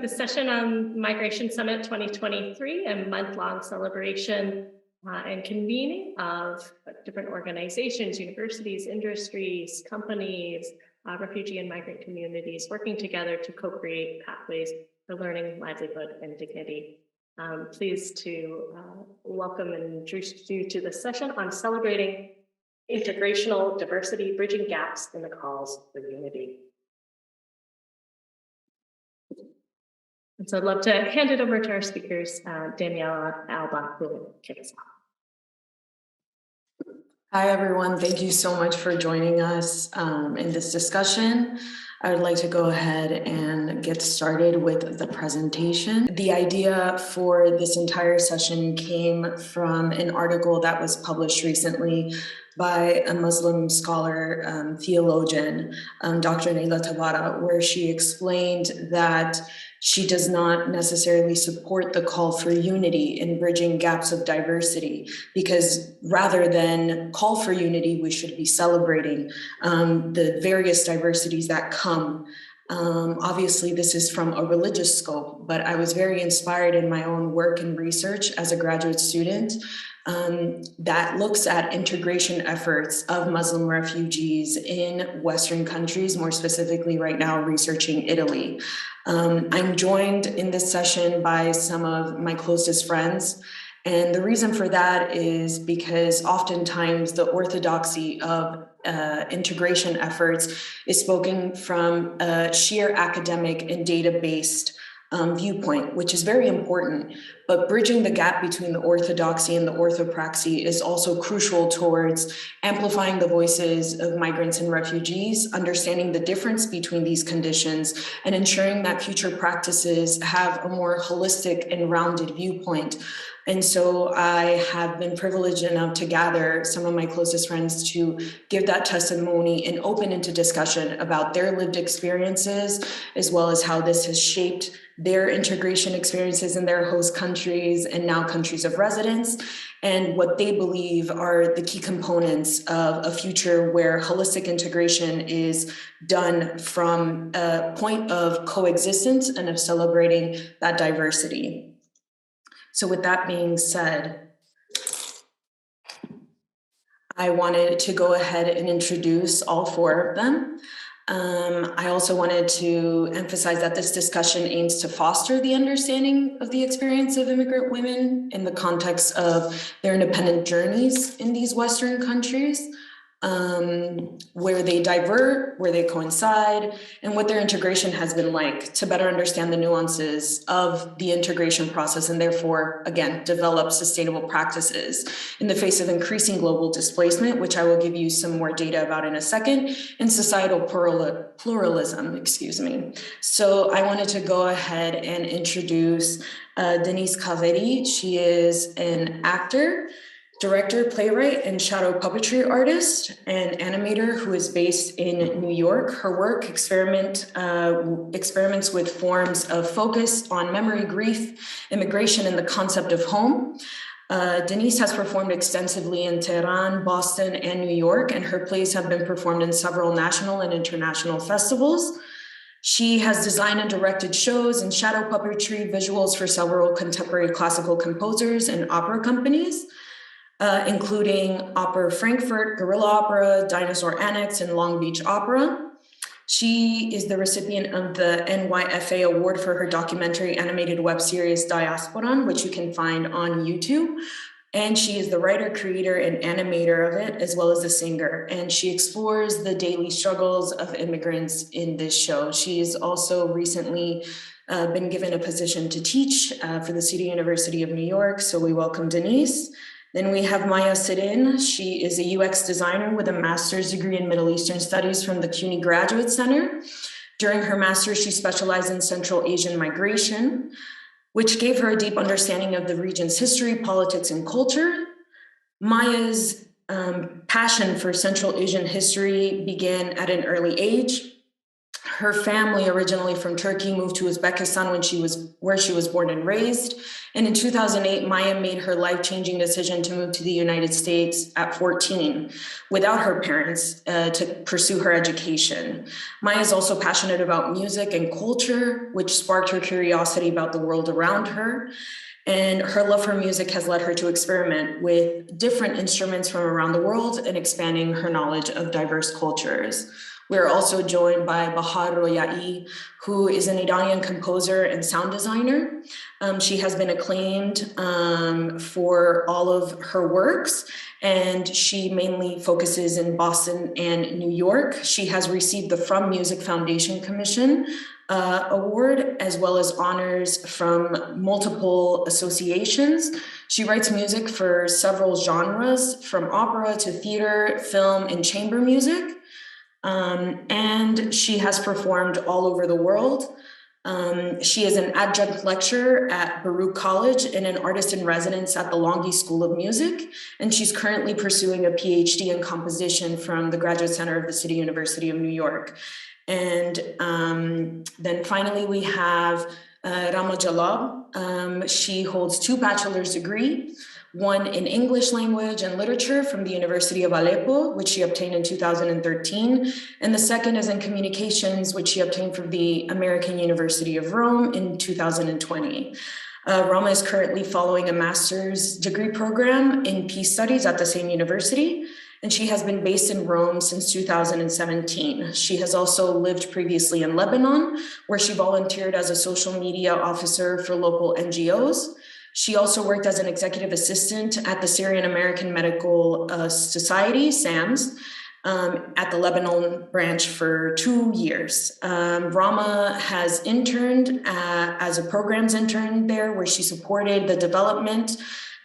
the session on Migration Summit 2023, a month-long celebration and convening of different organizations, universities, industries, companies, refugee and migrant communities working together to co-create pathways for learning, livelihood, and dignity. Pleased to welcome and introduce you to the session on celebrating integrational diversity, bridging gaps in the calls for unity. And so I'd love to hand it over to our speakers, Daniela Alba, who will kick us off. Hi, everyone. Thank you so much for joining us in this discussion. I would like to go ahead and get started with the presentation. The idea for this entire session came from an article that was published recently by a Muslim scholar, theologian, Dr. Naila Tabara, where she explained that she does not necessarily support the call for unity in bridging gaps of diversity, because rather than call for unity, we should be celebrating the various diversities that come. Obviously, this is from a religious scope, but I was very inspired in my own work and research as a graduate student that looks at integration efforts of Muslim refugees in Western countries, more specifically right now researching Italy. I'm joined in this session by some of my closest friends. And the reason for that is because oftentimes the orthodoxy of integration efforts is spoken from a sheer academic and data-based viewpoint, which is very important, but bridging the gap between the orthodoxy and the orthopraxy is also crucial towards amplifying the voices of migrants and refugees, understanding the difference between these conditions, and ensuring that future practices have a more holistic and rounded viewpoint. And so I have been privileged enough to gather some of my closest friends to give that testimony and open into discussion about their lived experiences, as well as how this has shaped their integration experiences in their host countries and now countries of residence, and what they believe are the key components of a future where holistic integration is done from a point of coexistence and of celebrating that diversity. So with that being said, I wanted to go ahead and introduce all four of them. I also wanted to emphasize that this discussion aims to foster the understanding of the experience of immigrant women in the context of their independent journeys in these Western countries, where they divert, where they coincide, and what their integration has been like, to better understand the nuances of the integration process and therefore, again, develop sustainable practices in the face of increasing global displacement, which I will give you some more data about in a second, and societal pluralism, So I wanted to go ahead and introduce Denise Kaveri. She is an actor, director, playwright, and shadow puppetry artist and animator who is based in New York. Her work experiments with forms of focus on memory, grief, immigration, and the concept of home. Denise has performed extensively in Tehran, Boston, and New York, and her plays have been performed in several national and international festivals. She has designed and directed shows in shadow puppetry visuals for several contemporary classical composers and opera companies, including Opera Frankfurt, Gorilla Opera, Dinosaur Annex, and Long Beach Opera. She is the recipient of the NYFA Award for her documentary animated web series Diaspora, which you can find on YouTube. And she is the writer, creator, and animator of it, as well as the singer. And she explores the daily struggles of immigrants in this show. She has also recently been given a position to teach for the City University of New York. So we welcome Denise. Then we have Maya Sidin. She is a UX designer with a master's degree in Middle Eastern Studies from the CUNY Graduate Center. During her master's, she specialized in Central Asian migration, which gave her a deep understanding of the region's history, politics, and culture. Maya's passion for Central Asian history began at an early age. her family, originally from Turkey, moved to Uzbekistan where she was born and raised. And in 2008, Maya made her life-changing decision to move to the United States at 14 without her parents to pursue her education. Maya is also passionate about music and culture, which sparked her curiosity about the world around her. And her love for music has led her to experiment with different instruments from around the world and expanding her knowledge of diverse cultures. We are also joined by Bahar Royai, who is an Iranian composer and sound designer. She has been acclaimed for all of her works, and she mainly focuses in Boston and New York. She has received the From Music Foundation Commission award, as well as honors from multiple associations. She writes music for several genres, from opera to theater, film, and chamber music. And she has performed all over the world. She is an adjunct lecturer at Baruch College and an artist in residence at the Longy School of Music. And she's currently pursuing a PhD in composition from the Graduate Center of the City University of New York. And then finally, we have Rama Jalab. She holds 2 bachelor's degrees, one in English language and literature from the University of Aleppo, which she obtained in 2013. And the second is in communications, which she obtained from the American University of Rome in 2020. Rama is currently following a master's degree program in peace studies at the same university, and she has been based in Rome since 2017. She has also lived previously in Lebanon, where she volunteered as a social media officer for local NGOs. She also worked as an executive assistant at the Syrian American Medical Society, SAMS, at the Lebanon branch for 2 years. Rama has interned as a programs intern there, where she supported the development,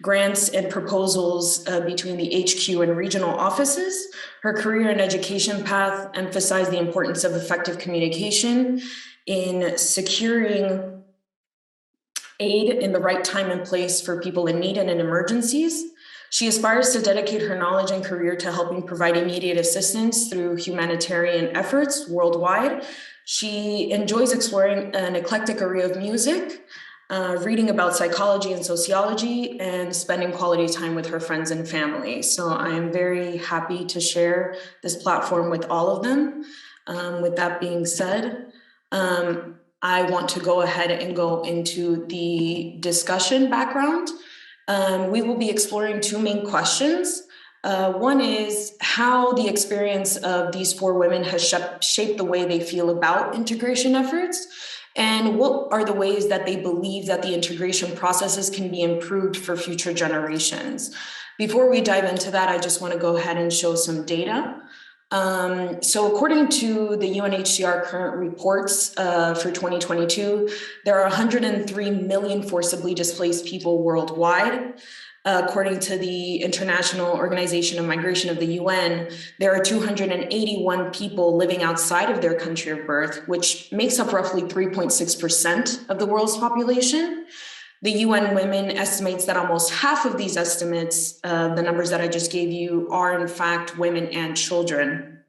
grants, and proposals between the HQ and regional offices. Her career and education path emphasized the importance of effective communication in securing aid in the right time and place for people in need and in emergencies. She aspires to dedicate her knowledge and career to helping provide immediate assistance through humanitarian efforts worldwide. She enjoys exploring an eclectic array of music, reading about psychology and sociology, and spending quality time with her friends and family. So I am very happy to share this platform with all of them. With that being said, I want to go ahead and go into the discussion background. We will be exploring 2 main questions. One is how the experience of these 4 women has shaped the way they feel about integration efforts, and what are the ways that they believe that the integration processes can be improved for future generations. Before we dive into that, I just want to go ahead and show some data. So according to the UNHCR current reports for 2022, there are 103 million forcibly displaced people worldwide. According to the International Organization of Migration of the UN, there are 281 people living outside of their country of birth, which makes up roughly 3.6% of the world's population. The UN Women estimates that almost half of these estimates, the numbers that I just gave you, are in fact women and children.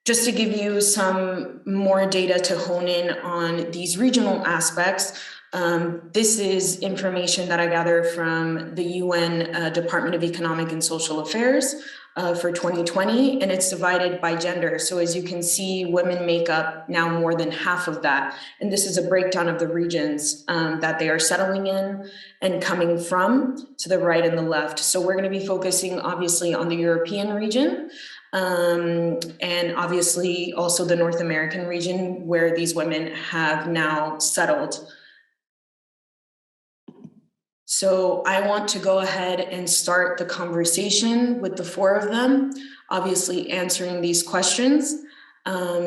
Just to give you some more data to hone in on these regional aspects, this is information that I gathered from the UN Department of Economic and Social Affairs for 2020, and it's divided by gender. So as you can see, women make up now more than half of that. And this is a breakdown of the regions that they are settling in and coming from, to the right and the left. So we're going to be focusing obviously on the European region, and obviously also the North American region, where these women have now settled. So I want to go ahead and start the conversation with the 4 of them, obviously answering these questions.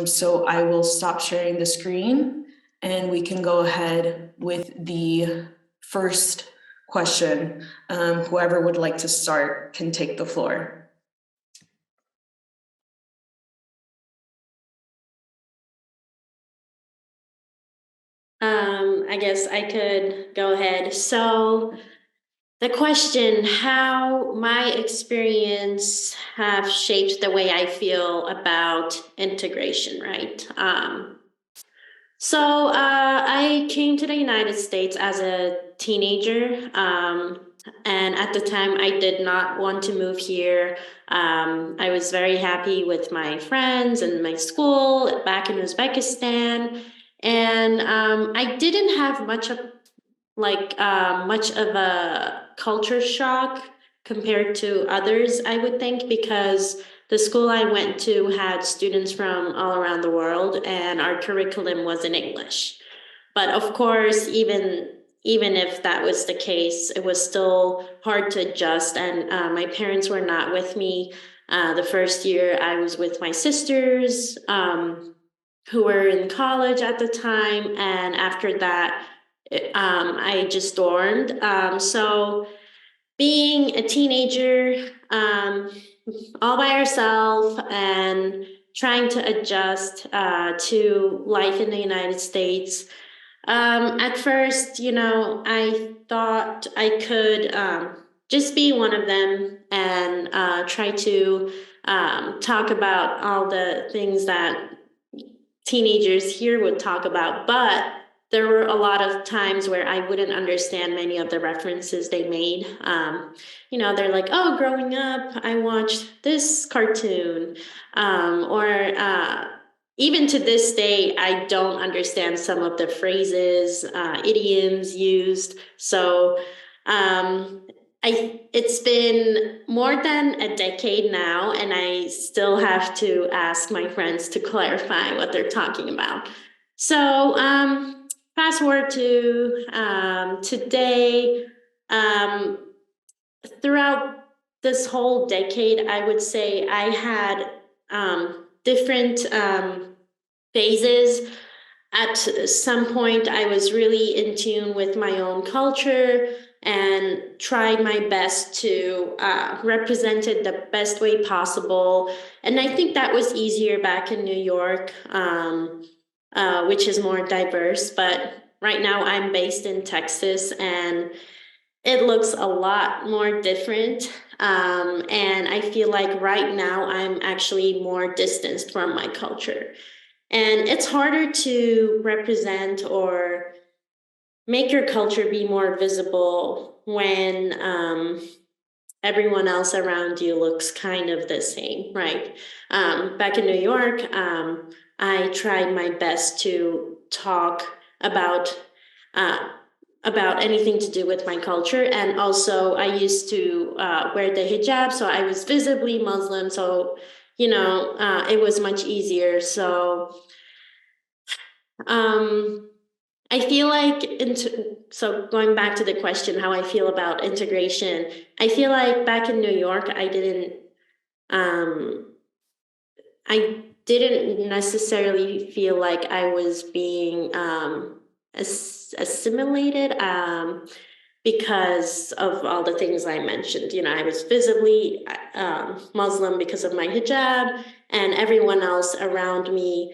So I will stop sharing the screen and we can go ahead with the first question. Whoever would like to start can take the floor. I guess I could go ahead. So The question, how my experience have shaped the way I feel about integration, right? I came to the United States as a teenager, and at the time I did not want to move here. I was very happy with my friends and my school back in Uzbekistan, and I didn't have much of a culture shock compared to others, I would think, because the school I went to had students from all around the world and our curriculum was in English. But of course, even if that was the case, it was still hard to adjust. And my parents were not with me. The first year I was with my sisters, who were in college at the time. And after that, I just dormed. So being a teenager, all by herself and trying to adjust to life in the United States. At first, I thought I could just be one of them and try to talk about all the things that teenagers here would talk about, but there were a lot of times where I wouldn't understand many of the references they made. They're like, oh, growing up, I watched this cartoon. Or even to this day, I don't understand some of the phrases, idioms used. So it's been more than a decade now, and I still have to ask my friends to clarify what they're talking about. So fast forward to today. Um, Throughout this whole decade, I would say I had different phases. At some point, I was really in tune with my own culture and tried my best to represent it the best way possible. And I think that was easier back in New York, which is more diverse. But right now, I'm based in Texas, and it looks a lot more different. And I feel like right now I'm actually more distanced from my culture. And it's harder to represent or make your culture be more visible when everyone else around you looks kind of the same, right? Back in New York, I tried my best to talk about uh, about anything to do with my culture. And also, I used to wear the hijab, so I was visibly Muslim. So, it was much easier. Um, I feel like, so going back to the question, how I feel about integration, I feel like back in New York, um, I didn't necessarily feel like I was being assimilated because of all the things I mentioned. I was visibly Muslim because of my hijab, and everyone else around me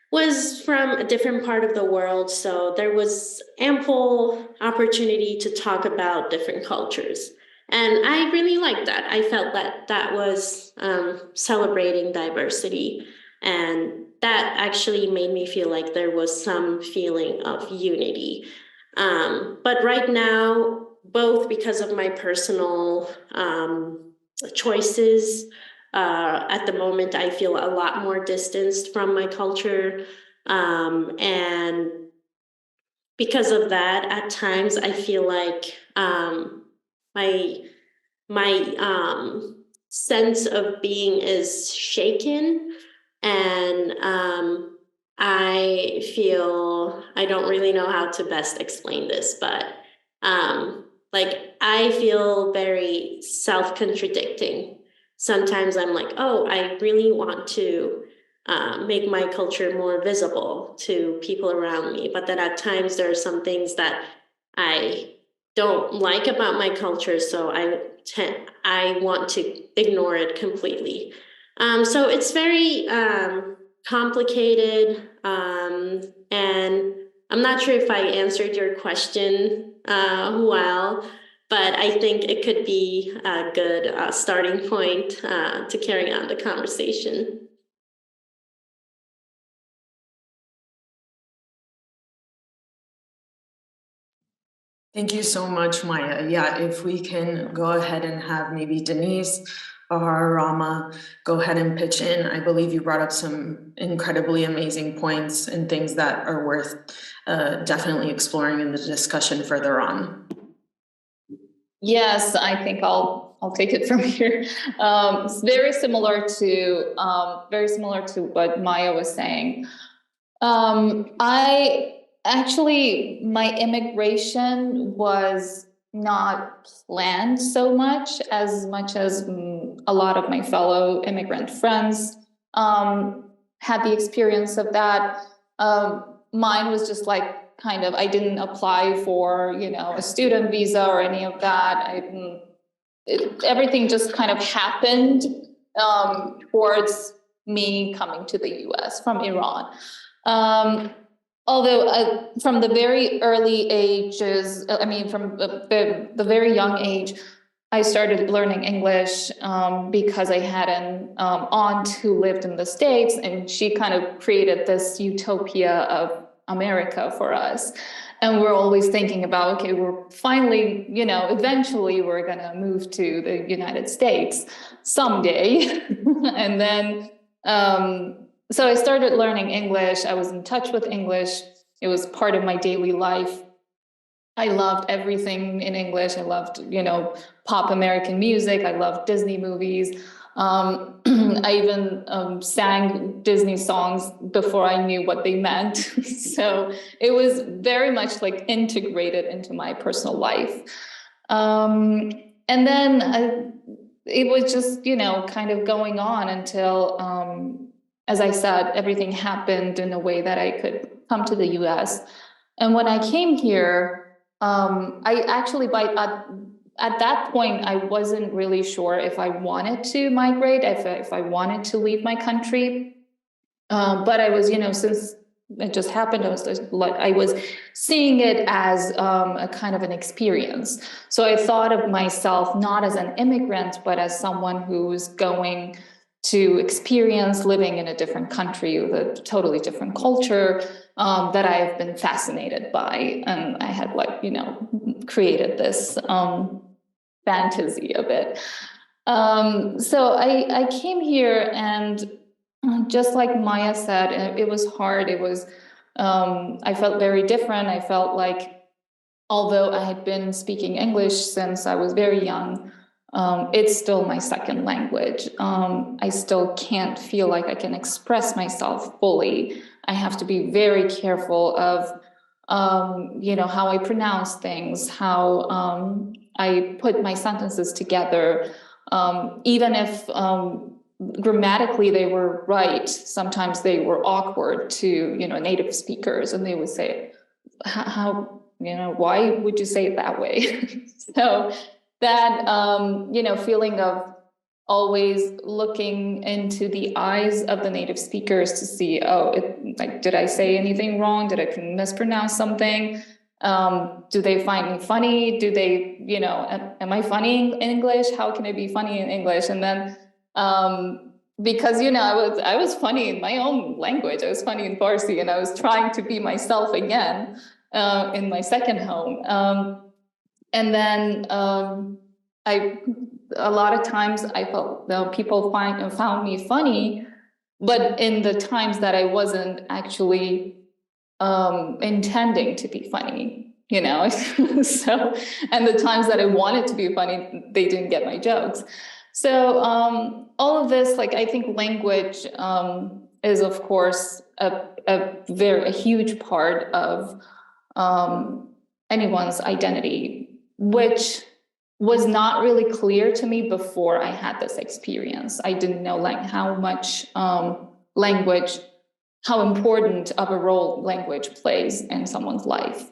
was from a different part of the world. So there was ample opportunity to talk about different cultures. And I really liked that. I felt that that was celebrating diversity. And that actually made me feel like there was some feeling of unity. But right now, both because of my personal choices, at the moment, I feel a lot more distanced from my culture. And because of that, at times I feel like my sense of being is shaken, and I feel I don't really know how to best explain this, but I feel very self-contradicting. Sometimes I'm like, oh, I really want to make my culture more visible to people around me, but then at times there are some things that I don't like about my culture, so I want to ignore it completely. So it's very complicated, and I'm not sure if I answered your question well, but I think it could be a good starting point to carry on the conversation. Thank you so much, Maya. Yeah, if we can go ahead and have maybe Denise or Rama go ahead and pitch in. I believe you brought up some incredibly amazing points and things that are worth definitely exploring in the discussion further on. Yes, I think I'll take it from here. It's very similar to what Maya was saying. My immigration was not planned so much as a lot of my fellow immigrant friends had the experience of that. Mine was just like I didn't apply for, a student visa or any of that. Everything just kind of happened towards me coming to the US from Iran. Although from the very early ages, from the very young age, I started learning English because I had an aunt who lived in the States, and she kind of created this utopia of America for us. And we're always thinking about, okay, we're finally, eventually we're going to move to the United States someday. And then, so I started learning English. I was in touch with English. It was part of my daily life. I loved everything in English. I loved, pop American music. I loved Disney movies. I even sang Disney songs before I knew what they meant. So it was very much like integrated into my personal life. And then it was just, kind of going on until, as I said, everything happened in a way that I could come to the US. And when I came here, I actually, at that point, I wasn't really sure if I wanted to migrate, if I wanted to leave my country. But I was, since it just happened, I was seeing it as a kind of an experience. So I thought of myself not as an immigrant, but as someone who's going to experience living in a different country with a totally different culture that I've been fascinated by. And I had created this fantasy of it. So I came here, and just like Maya said, it was hard. It was, I felt very different. I felt like, although I had been speaking English since I was very young, it's still my second language. I still can't feel like I can express myself fully. I have to be very careful of, how I pronounce things, how I put my sentences together. Even if grammatically they were right, sometimes they were awkward to, native speakers, and they would say, how, why would you say it that way? So that, feeling of always looking into the eyes of the native speakers to see, did I say anything wrong? Did I mispronounce something? Do they find me funny? Do they, am I funny in English? How can I be funny in English? And then, because, I was funny in my own language. I was funny in Farsi, and I was trying to be myself again, in my second home. And then, a lot of times I felt people found me funny, but in the times that I wasn't actually intending to be funny, so, and the times that I wanted to be funny, they didn't get my jokes. So all of this, I think language is, of course, a huge part of anyone's identity, which was not really clear to me before I had this experience. I didn't know how much language, how important of a role language plays in someone's life.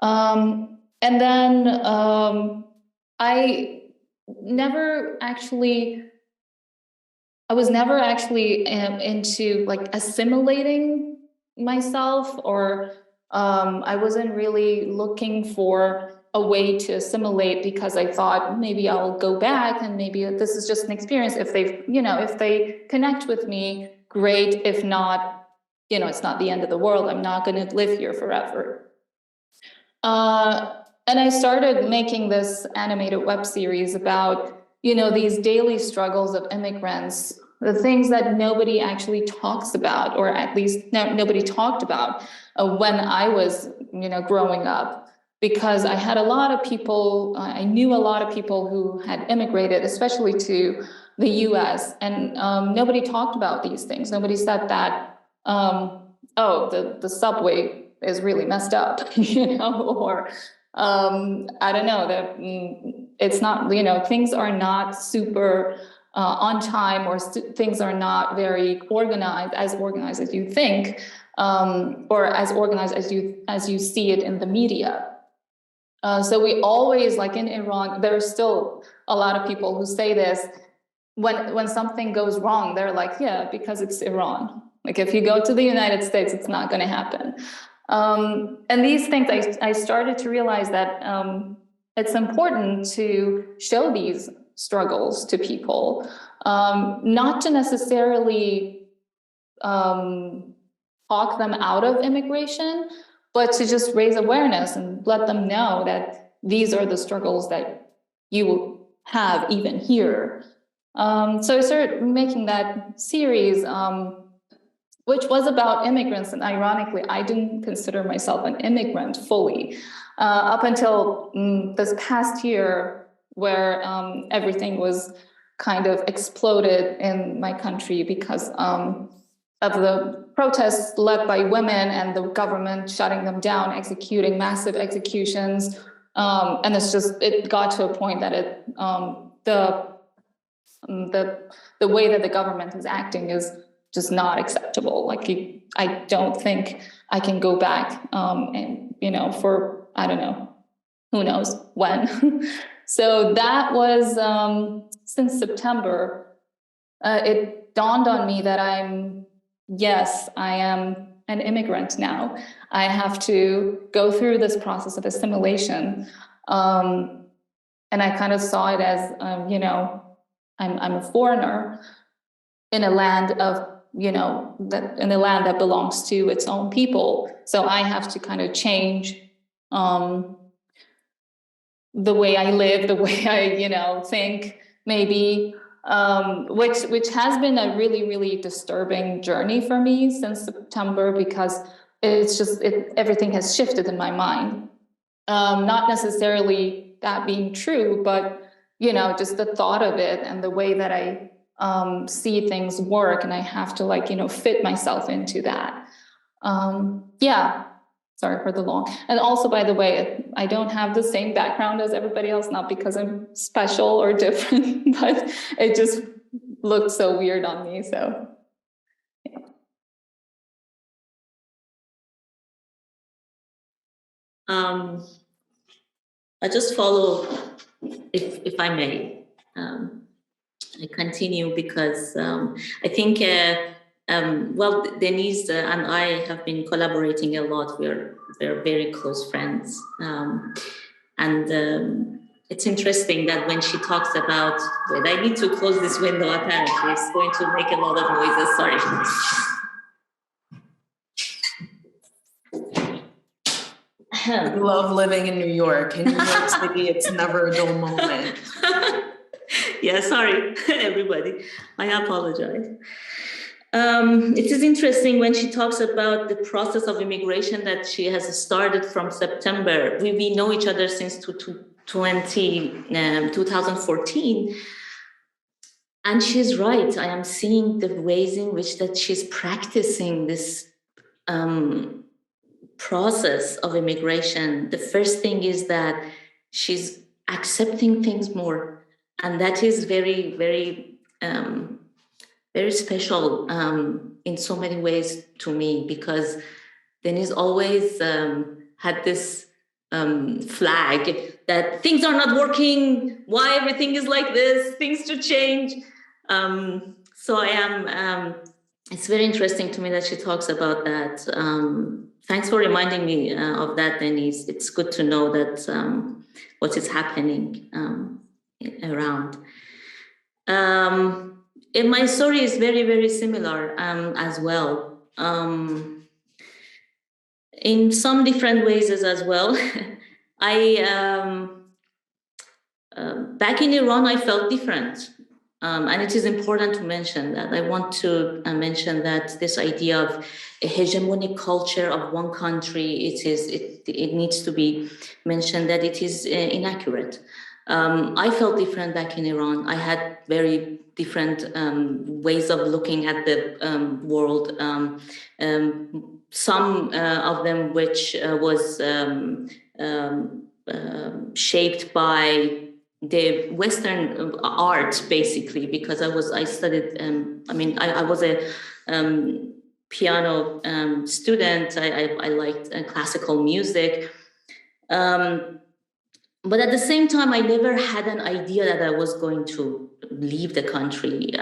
And then I was never actually into assimilating myself, or I wasn't really looking for a way to assimilate because I thought maybe I'll go back and maybe this is just an experience. If they, if they connect with me, great. If not, it's not the end of the world. I'm not going to live here forever. And I started making this animated web series about, these daily struggles of immigrants, the things that nobody actually talks about, or at least nobody talked about when I was, growing up, because I had a lot of people, I knew a lot of people who had immigrated, especially to the US, and nobody talked about these things. Nobody said that, the subway is really messed up, or I don't know, that it's not, things are not super on time, or things are not very organized as you think, or as organized as you see it in the media. So we always, like in Iran, there's still a lot of people who say this, when something goes wrong, they're like, yeah, because it's Iran. Like if you go to the United States, it's not going to happen. And these things, I started to realize that it's important to show these struggles to people, not to necessarily talk them out of immigration, but to just raise awareness and let them know that these are the struggles that you have even here. So I started making that series, which was about immigrants. And ironically, I didn't consider myself an immigrant fully up until this past year, where everything was kind of exploded in my country because of the protests led by women and the government shutting them down, executing massive executions. And it got to a point that the way that the government is acting is just not acceptable. Like I don't think I can go back and, for, I don't know, who knows when. So that was since September, it dawned on me that yes, I am an immigrant now. I have to go through this process of assimilation. And I kind of saw it as, I'm a foreigner in a land of, in a land that belongs to its own people. So I have to kind of change the way I live, the way I, think, maybe. Which has been a really, really disturbing journey for me since September, because it's just, everything has shifted in my mind. Not necessarily that being true, but, just the thought of it and the way that I see things work, and I have to fit myself into that. Yeah. Sorry for the long. And also, by the way, I don't have the same background as everybody else, not because I'm special or different, but it just looked so weird on me. So, yeah. I just follow, if I may. I continue because I think, Denise and I have been collaborating a lot. We're very close friends. And it's interesting that when she talks about, wait, I need to close this window apparently. It's going to make a lot of noises, sorry. I love living in New York. In New York City, it's never a dull moment. Yeah, sorry, everybody. I apologize. It is interesting when she talks about the process of immigration that she has started from September. We know each other since 2014. And she's right. I am seeing the ways in which that she's practicing this process of immigration. The first thing is that she's accepting things more. And that is very, very, very special in so many ways to me, because Denise always had this flag that things are not working, why everything is like this, things to change. So I am, it's very interesting to me that she talks about that. thanks for reminding me of that, Denise. It's good to know that what is happening around. And my story is very, very similar as well. In some different ways as well. Back in Iran, I felt different. And it is important to mention that. I want to mention that this idea of a hegemonic culture of one country, it needs to be mentioned that it is inaccurate. I felt different back in Iran. I had very different ways of looking at the world. Some of them which was shaped by the Western art, basically, because I studied, I was a piano student. I liked classical music. But at the same time, I never had an idea that I was going to leave the country.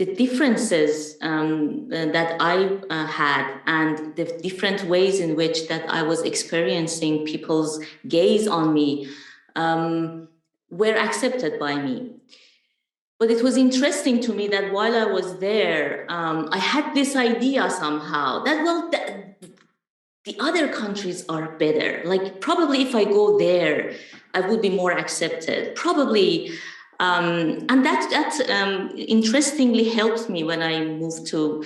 The differences that I had and the different ways in which that I was experiencing people's gaze on me were accepted by me. But it was interesting to me that while I was there, I had this idea somehow that, well, the other countries are better. Like, probably if I go there, I would be more accepted. Probably. And that interestingly helped me when I moved to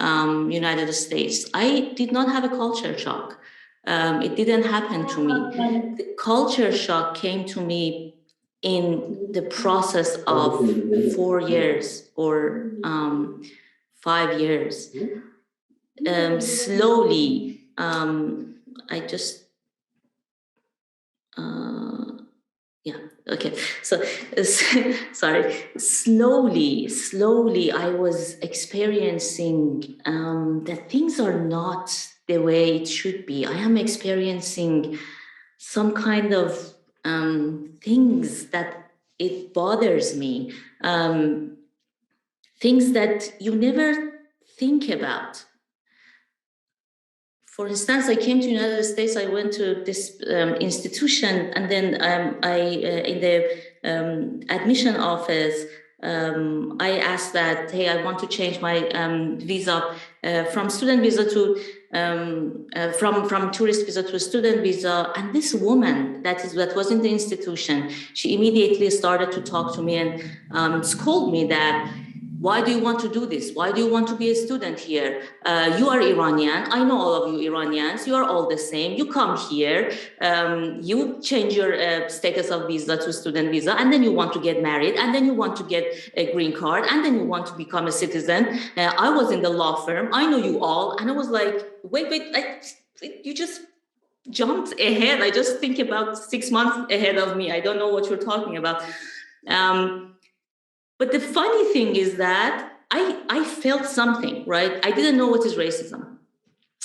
United States. I did not have a culture shock. It didn't happen to me. The culture shock came to me in the process of 4 years or 5 years. Slowly, I just... yeah, okay. So, sorry. Slowly, I was experiencing that things are not the way it should be. I am experiencing some kind of things that it bothers me. Things that you never think about. For instance, I came to the United States, I went to this institution, and then in the admission office, I asked that, hey, I want to change my visa from student visa to, from tourist visa to student visa. And this woman that was in the institution, she immediately started to talk to me and scold me that, why do you want to do this? Why do you want to be a student here? You are Iranian. I know all of you Iranians. You are all the same. You come here, you change your status of visa to student visa, and then you want to get married, and then you want to get a green card, and then you want to become a citizen. I was in the law firm. I know you all. And I was like, wait, you just jumped ahead. I just think about 6 months ahead of me. I don't know what you're talking about. But the funny thing is that I felt something, right? I didn't know what is racism.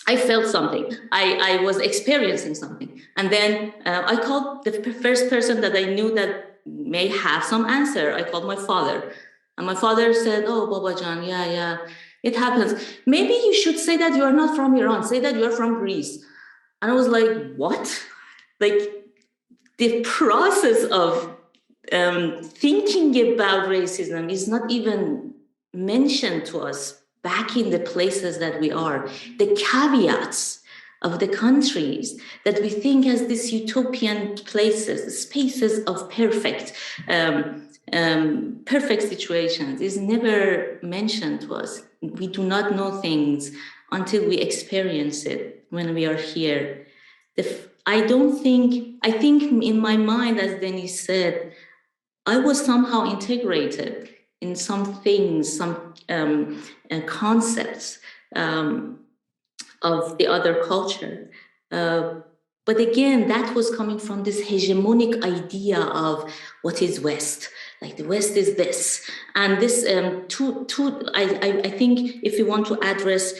I felt something. I was experiencing something. And then I called the first person that I knew that may have some answer. I called my father. And my father said, oh, Babajan, yeah, it happens. Maybe you should say that you are not from Iran. Say that you are from Greece. And I was like, what? Like, the process of thinking about racism is not even mentioned to us back in the places that we are. The caveats of the countries that we think as these utopian places, spaces of perfect situations, is never mentioned to us. We do not know things until we experience it when we are here. I think in my mind, as Denise said, I was somehow integrated in some things, some concepts of the other culture. But again, that was coming from this hegemonic idea of what is West. Like, the West is this. And this, I think if you want to address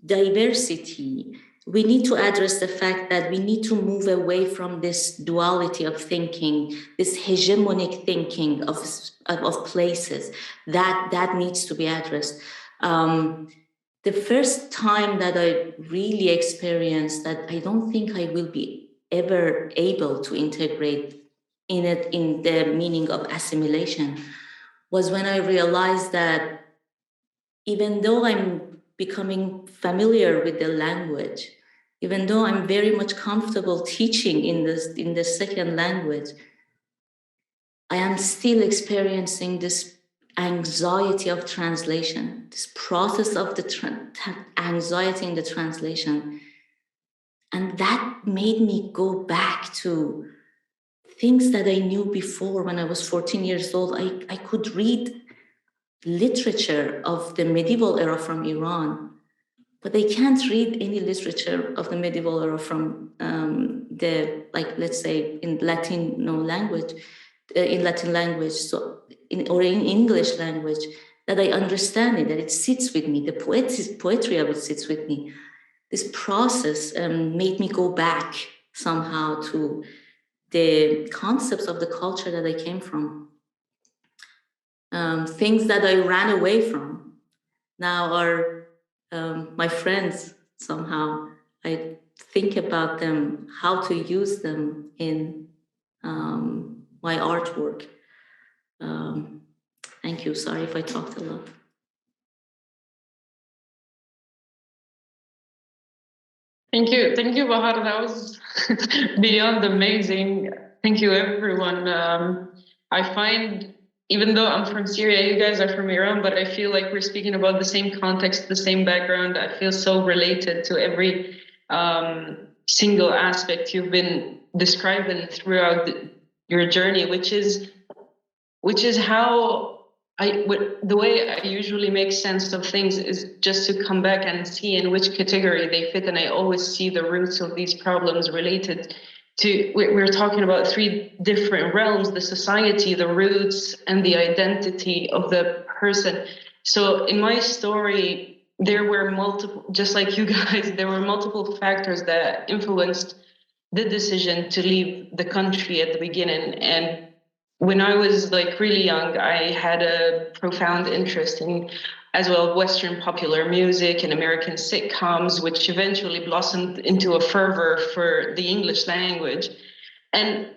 diversity, we need to address the fact that we need to move away from this duality of thinking, this hegemonic thinking of places. That needs to be addressed. The first time that I really experienced that I don't think I will be ever able to integrate in it in the meaning of assimilation was when I realized that even though I'm becoming familiar with the language, even though I'm very much comfortable teaching in the second language, I am still experiencing this anxiety of translation, this process of the anxiety in the translation. And that made me go back to things that I knew before when I was 14 years old. I could read literature of the medieval era from Iran, but I can't read any literature of the medieval era from let's say, in Latin language, so or in English language, that I understand it, that it sits with me, the poetry of it sits with me. This process made me go back somehow to the concepts of the culture that I came from. Things that I ran away from now are my friends somehow. I think about them, how to use them in my artwork. Thank you. Sorry if I talked a lot. Thank you, Bahar. That was beyond amazing. Thank you, everyone. I find, even though I'm from Syria, you guys are from Iran, but I feel like we're speaking about the same context, the same background. I feel so related to every single aspect you've been describing throughout your journey, which is how the way I usually make sense of things is just to come back and see in which category they fit. And I always see the roots of these problems related to, we're talking about three different realms: the society, the roots, and the identity of the person. So in my story, there were multiple, just like you guys, there were multiple factors that influenced the decision to leave the country at the beginning. And when I was like really young, I had a profound interest in, as well, Western popular music and American sitcoms, which eventually blossomed into a fervor for the English language. And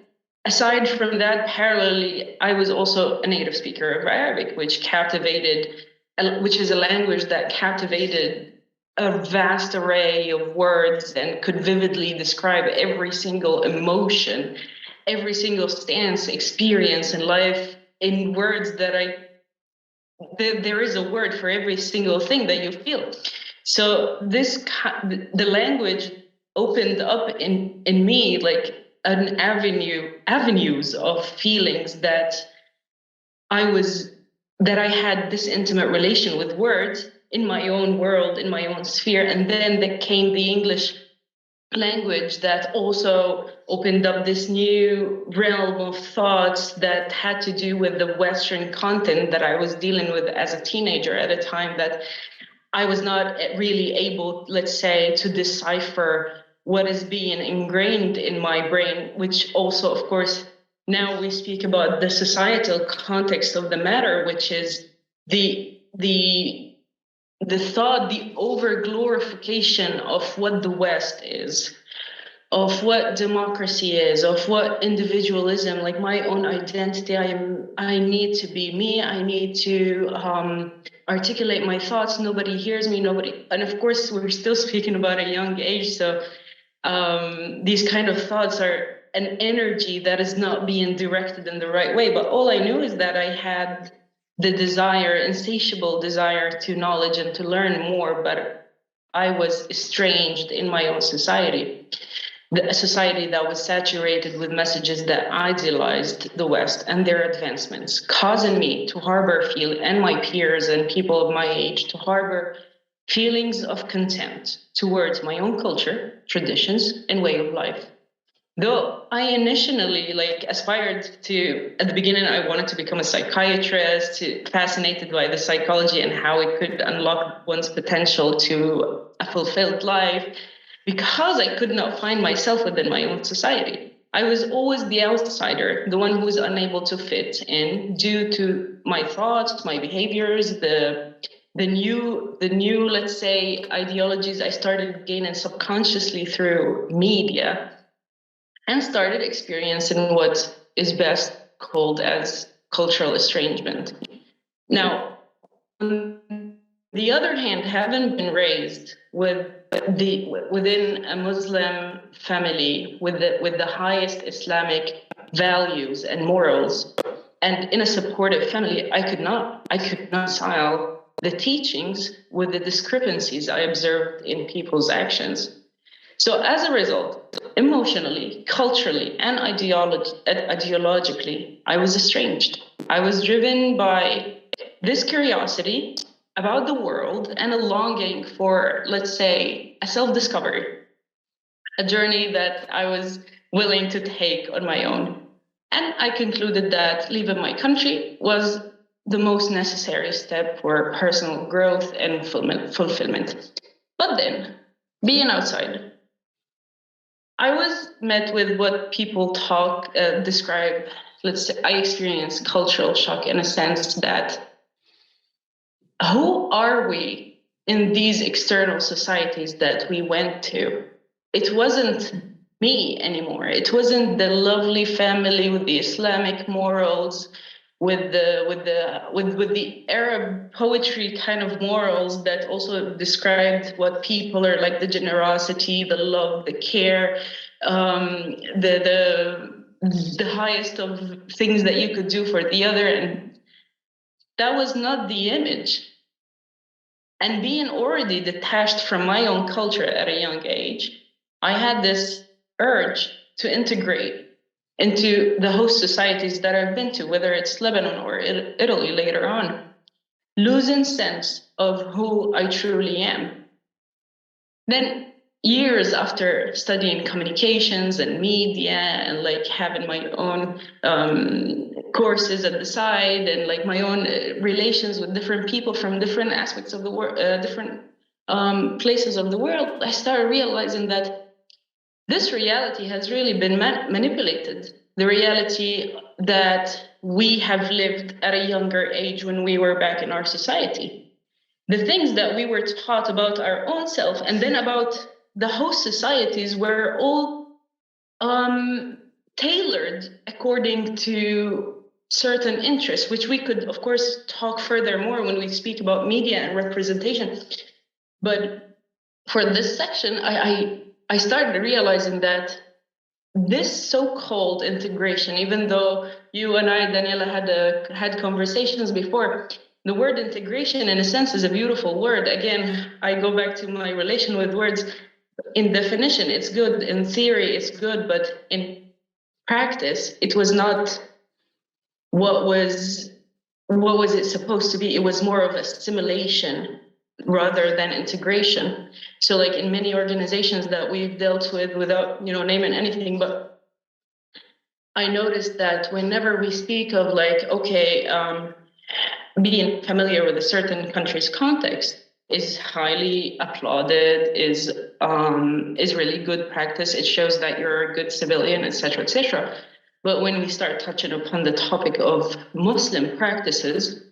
aside from that, parallelly, I was also a native speaker of Arabic, which is a language that captivated a vast array of words and could vividly describe every single emotion, every single stance, experience in life in words that there is a word for every single thing that you feel. So the language opened up in me like an avenues of feelings that I had this intimate relation with words in my own world, in my own sphere. And then there came the English language that also opened up this new realm of thoughts that had to do with the Western content that I was dealing with as a teenager at a time that I was not really able, let's say, to decipher what is being ingrained in my brain, which also, of course, now we speak about the societal context of the matter, which is the thought, the over glorification of what the West is, of what democracy is, of what individualism, like my own identity. I need to be me. I need to articulate my thoughts. Nobody hears me. And of course, we're still speaking about a young age. So these kind of thoughts are an energy that is not being directed in the right way. But all I knew is that I had the desire, insatiable desire to knowledge and to learn more, but I was estranged in my own society, a society that was saturated with messages that idealized the West and their advancements, causing me to harbor and my peers and people of my age to harbor feelings of contempt towards my own culture, traditions, and way of life. Though I initially aspired to, at the beginning, I wanted to become a psychiatrist, fascinated by the psychology and how it could unlock one's potential to a fulfilled life, because I could not find myself within my own society. I was always the outsider, the one who was unable to fit in due to my thoughts, my behaviors, the the new, let's say, ideologies I started gaining subconsciously through media, and started experiencing what is best called as cultural estrangement. Now, on the other hand, having been raised within a Muslim family with the highest Islamic values and morals, and in a supportive family, I could not reconcile the teachings with the discrepancies I observed in people's actions. So as a result, emotionally, culturally, and ideologically, I was estranged. I was driven by this curiosity about the world and a longing for, let's say, a self-discovery, a journey that I was willing to take on my own. And I concluded that leaving my country was the most necessary step for personal growth and fulfillment. But then, being outside, I was met with what people describe, let's say, I experienced cultural shock in a sense that who are we in these external societies that we went to? It wasn't me anymore. It wasn't the lovely family with the Islamic morals, with the Arab poetry kind of morals that also described what people are like: the generosity, the love, the care, the highest of things that you could do for the other. And that was not the image. And being already detached from my own culture at a young age, I had this urge to integrate into the host societies that I've been to, whether it's Lebanon or Italy later on, losing sense of who I truly am. Then years after studying communications and media and like having my own courses at the side and like my own relations with different people from different aspects of the world, different places of the world, I started realizing that this reality has really been manipulated. The reality that we have lived at a younger age when we were back in our society. The things that we were taught about our own self and then about the host societies were all tailored according to certain interests, which we could, of course, talk furthermore when we speak about media and representation. But for this section, I started realizing that this so-called integration, even though you and I, Daniela, had conversations before, the word integration, in a sense, is a beautiful word. Again, I go back to my relation with words. In definition, it's good. In theory, it's good. But in practice, it was not what was it supposed to be. It was more of assimilation rather than integration. So like in many organizations that we've dealt with, without naming anything, but I noticed that whenever we speak of like, okay, being familiar with a certain country's context is highly applauded, is really good practice. It shows that you're a good civilian, etc., etc. But when we start touching upon the topic of Muslim practices,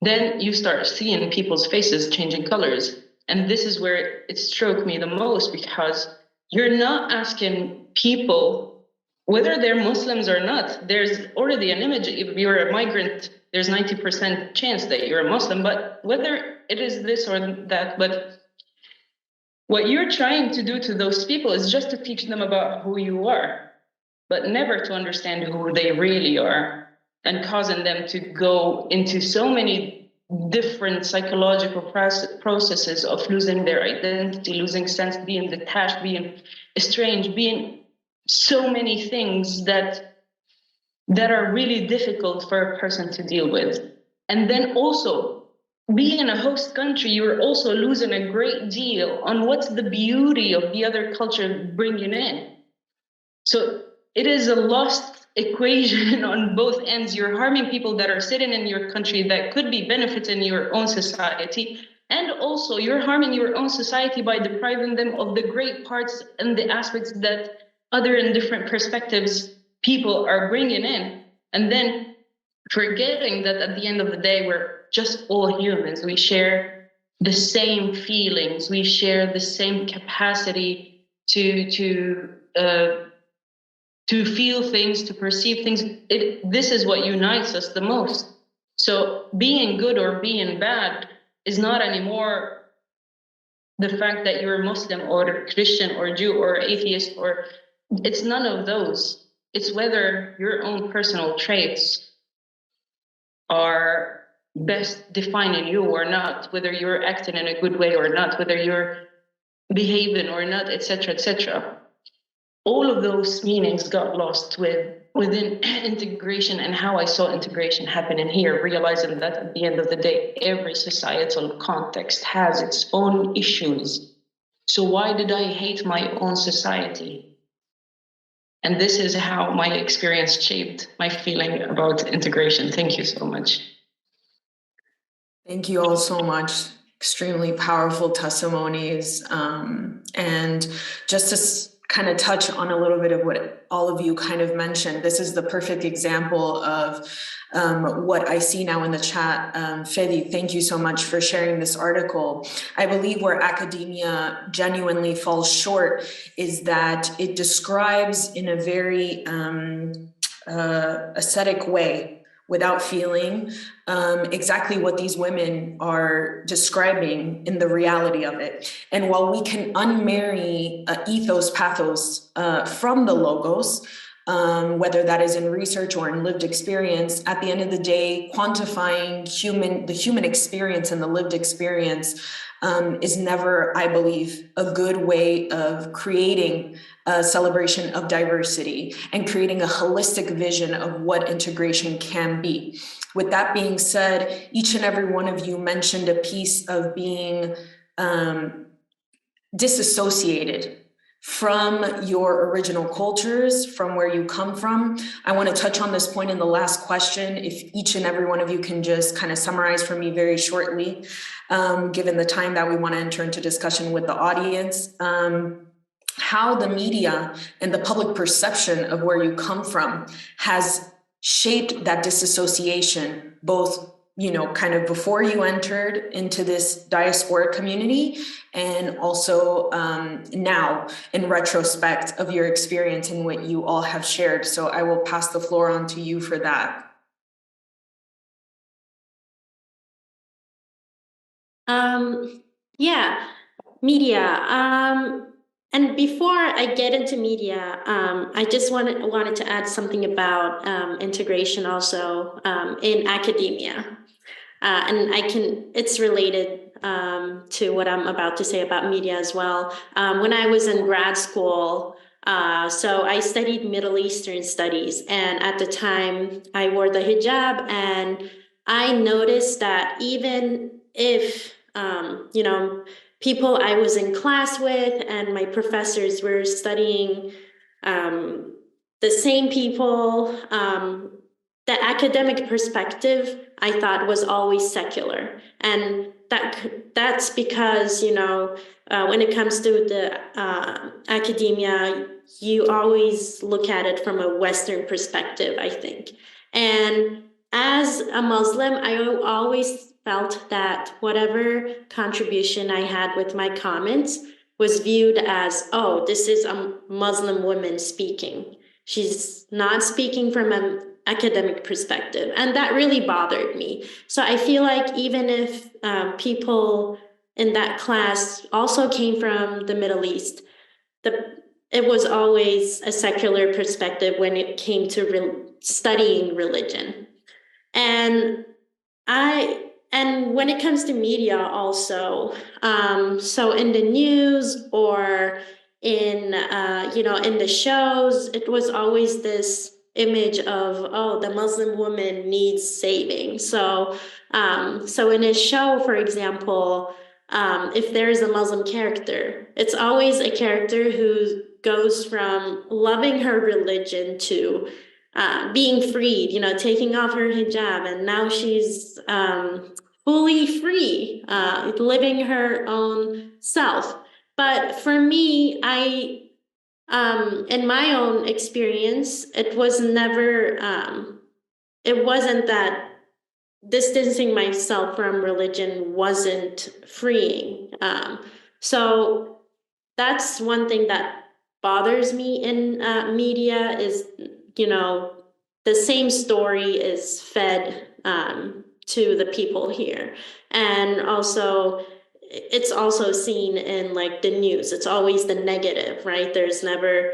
then you start seeing people's faces changing colors. And this is where it struck me the most, because you're not asking people whether they're Muslims or not. There's already an image. If you're a migrant, there's 90% chance that you're a Muslim, but whether it is this or that, but what you're trying to do to those people is just to teach them about who you are, but never to understand who they really are, and causing them to go into so many different psychological processes of losing their identity, losing sense, being detached, being estranged, being so many things that are really difficult for a person to deal with. And then also, being a host country, you're also losing a great deal on what's the beauty of the other culture bringing in. So it is a lost equation on both ends. You're harming people that are sitting in your country that could be benefiting your own society. And also you're harming your own society by depriving them of the great parts and the aspects that other and different perspectives people are bringing in. And then forgetting that at the end of the day, we're just all humans. We share the same feelings. We share the same capacity to feel things, to perceive things. This is what unites us the most. So being good or being bad is not anymore the fact that you're Muslim or Christian or Jew or atheist, or it's none of those. It's whether your own personal traits are best defining you or not, whether you're acting in a good way or not, whether you're behaving or not, etc., etc. All of those meanings got lost within integration, and how I saw integration happening here, realizing that at the end of the day, every societal context has its own issues. So why did I hate my own society? And this is how my experience shaped my feeling about integration. Thank you so much. Thank you all so much. Extremely powerful testimonies. And just to kind of touch on a little bit of what all of you kind of mentioned, this is the perfect example of what I see now in the chat. Fedi, thank you so much for sharing this article. I believe where academia genuinely falls short is that it describes in a very ascetic way, without feeling exactly what these women are describing in the reality of it. And while we can unmarry ethos, pathos from the logos, whether that is in research or in lived experience, at the end of the day, quantifying the human experience and the lived experience is never, I believe, a good way of creating a celebration of diversity and creating a holistic vision of what integration can be. With that being said, each and every one of you mentioned a piece of being disassociated from your original cultures, from where you come from. I want to touch on this point in the last question. If each and every one of you can just kind of summarize for me very shortly, given the time that we want to enter into discussion with the audience, how the media and the public perception of where you come from has shaped that disassociation, both, you know, kind of before you entered into this diaspora community, and also now in retrospect of your experience and what you all have shared. So I will pass the floor on to you for that. Yeah, media. And before I get into media, I just wanted to add something about integration also in academia. And it's related to what I'm about to say about media as well. When I was in grad school, so I studied Middle Eastern studies, and at the time I wore the hijab, and I noticed that even if, you know, people I was in class with and my professors were studying the same people, the academic perspective I thought was always secular. And that's because, you know, when it comes to the academia, you always look at it from a Western perspective, I think. And as a Muslim, I always felt that whatever contribution I had with my comments was viewed as, oh, this is a Muslim woman speaking. She's not speaking from an academic perspective. And that really bothered me. So I feel like even if people in that class also came from the Middle East, it was always a secular perspective when it came to studying religion. And when it comes to media also, so in the news or in in the shows, it was always this image of, oh, the Muslim woman needs saving. So in a show, for example, if there's a Muslim character, it's always a character who goes from loving her religion to being freed, you know, taking off her hijab, and now she's fully free, living her own self. But for me, in my own experience, it was never, it wasn't that distancing myself from religion wasn't freeing. So that's one thing that bothers me in media is, the same story is fed to the people here. And also, it's also seen in like the news. It's always the negative, right? There's never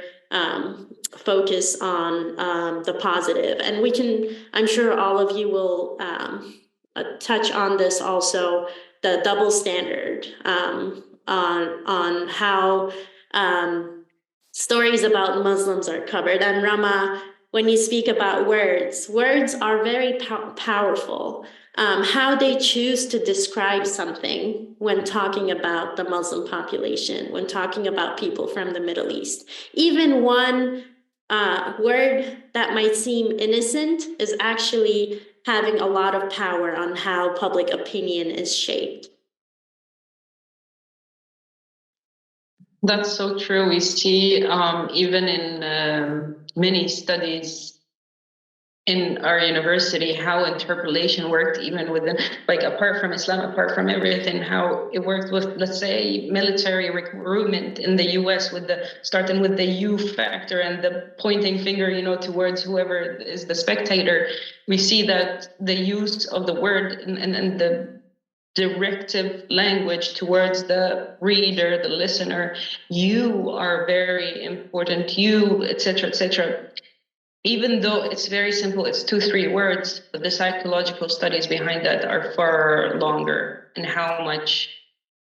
focus on the positive. And I'm sure all of you will touch on this also, the double standard on how stories about Muslims are covered. And Rama, when you speak about words are very powerful. How they choose to describe something when talking about the Muslim population, when talking about people from the Middle East. Even one word that might seem innocent is actually having a lot of power on how public opinion is shaped. That's so true. We see even in many studies in our university how interpolation worked, even within, like, apart from Islam, apart from everything, how it worked with, let's say, military recruitment in the US, with starting with the you factor and the pointing finger, towards whoever is the spectator. We see that the use of the word and the directive language towards the reader, the listener, you are very important, you, etc., etc. Even though it's very simple, it's 2-3 words, but the psychological studies behind that are far longer in how much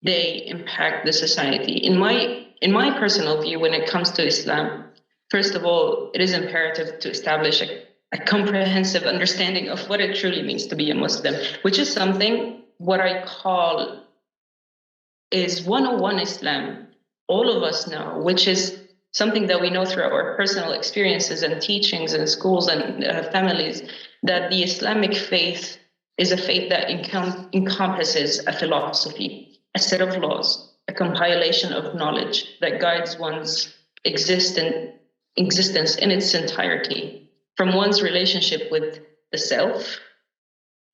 they impact the society. In my personal view, when it comes to Islam, first of all, it is imperative to establish a comprehensive understanding of what it truly means to be a Muslim, which is something what I call is 101 Islam. All of us know, which is something that we know through our personal experiences and teachings in schools and families, that the Islamic faith is a faith that encompasses a philosophy, a set of laws, a compilation of knowledge that guides one's existence in its entirety, from one's relationship with the self,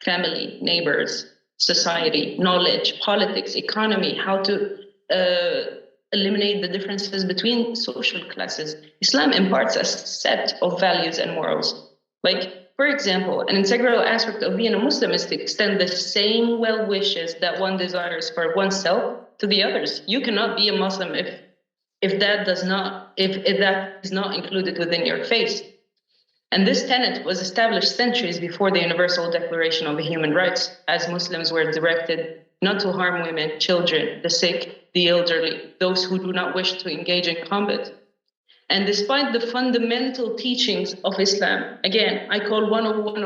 family, neighbors, society, knowledge, politics, economy, how to eliminate the differences between social classes. Islam imparts a set of values and morals. Like, for example, an integral aspect of being a Muslim is to extend the same well wishes that one desires for oneself to the others. You cannot be a Muslim if that is not included within your faith. And this tenet was established centuries before the Universal Declaration of Human Rights, as Muslims were directed not to harm women, children, the sick, the elderly, those who do not wish to engage in combat. And despite the fundamental teachings of Islam, again, I call 101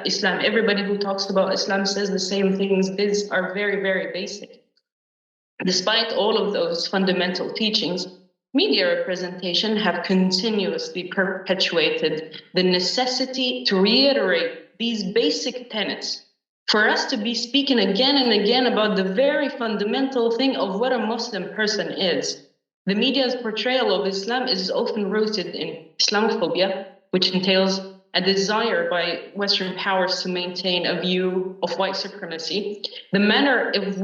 Islam. Everybody who talks about Islam says the same things. These are very, very basic. Despite all of those fundamental teachings, media representation have continuously perpetuated the necessity to reiterate these basic tenets, for us to be speaking again and again about the very fundamental thing of what a Muslim person is. The media's portrayal of Islam is often rooted in Islamophobia, which entails a desire by Western powers to maintain a view of white supremacy. The manner in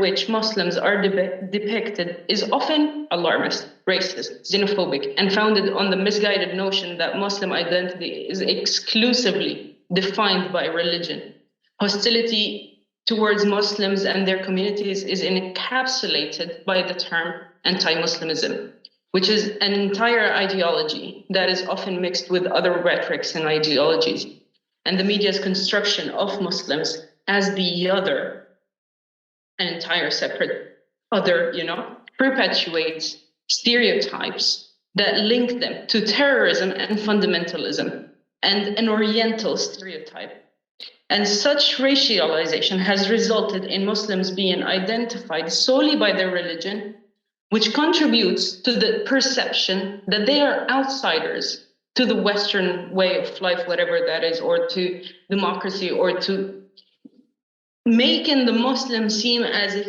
which Muslims are depicted is often alarmist, racist, xenophobic, and founded on the misguided notion that Muslim identity is exclusively defined by religion. Hostility towards Muslims and their communities is encapsulated by the term anti-Muslimism, which is an entire ideology that is often mixed with other rhetorics and ideologies. And the media's construction of Muslims as the other, an entire separate other, perpetuates stereotypes that link them to terrorism and fundamentalism, and an Oriental stereotype. And such racialization has resulted in Muslims being identified solely by their religion, which contributes to the perception that they are outsiders to the Western way of life, whatever that is, or to democracy, or to making the Muslim seem as if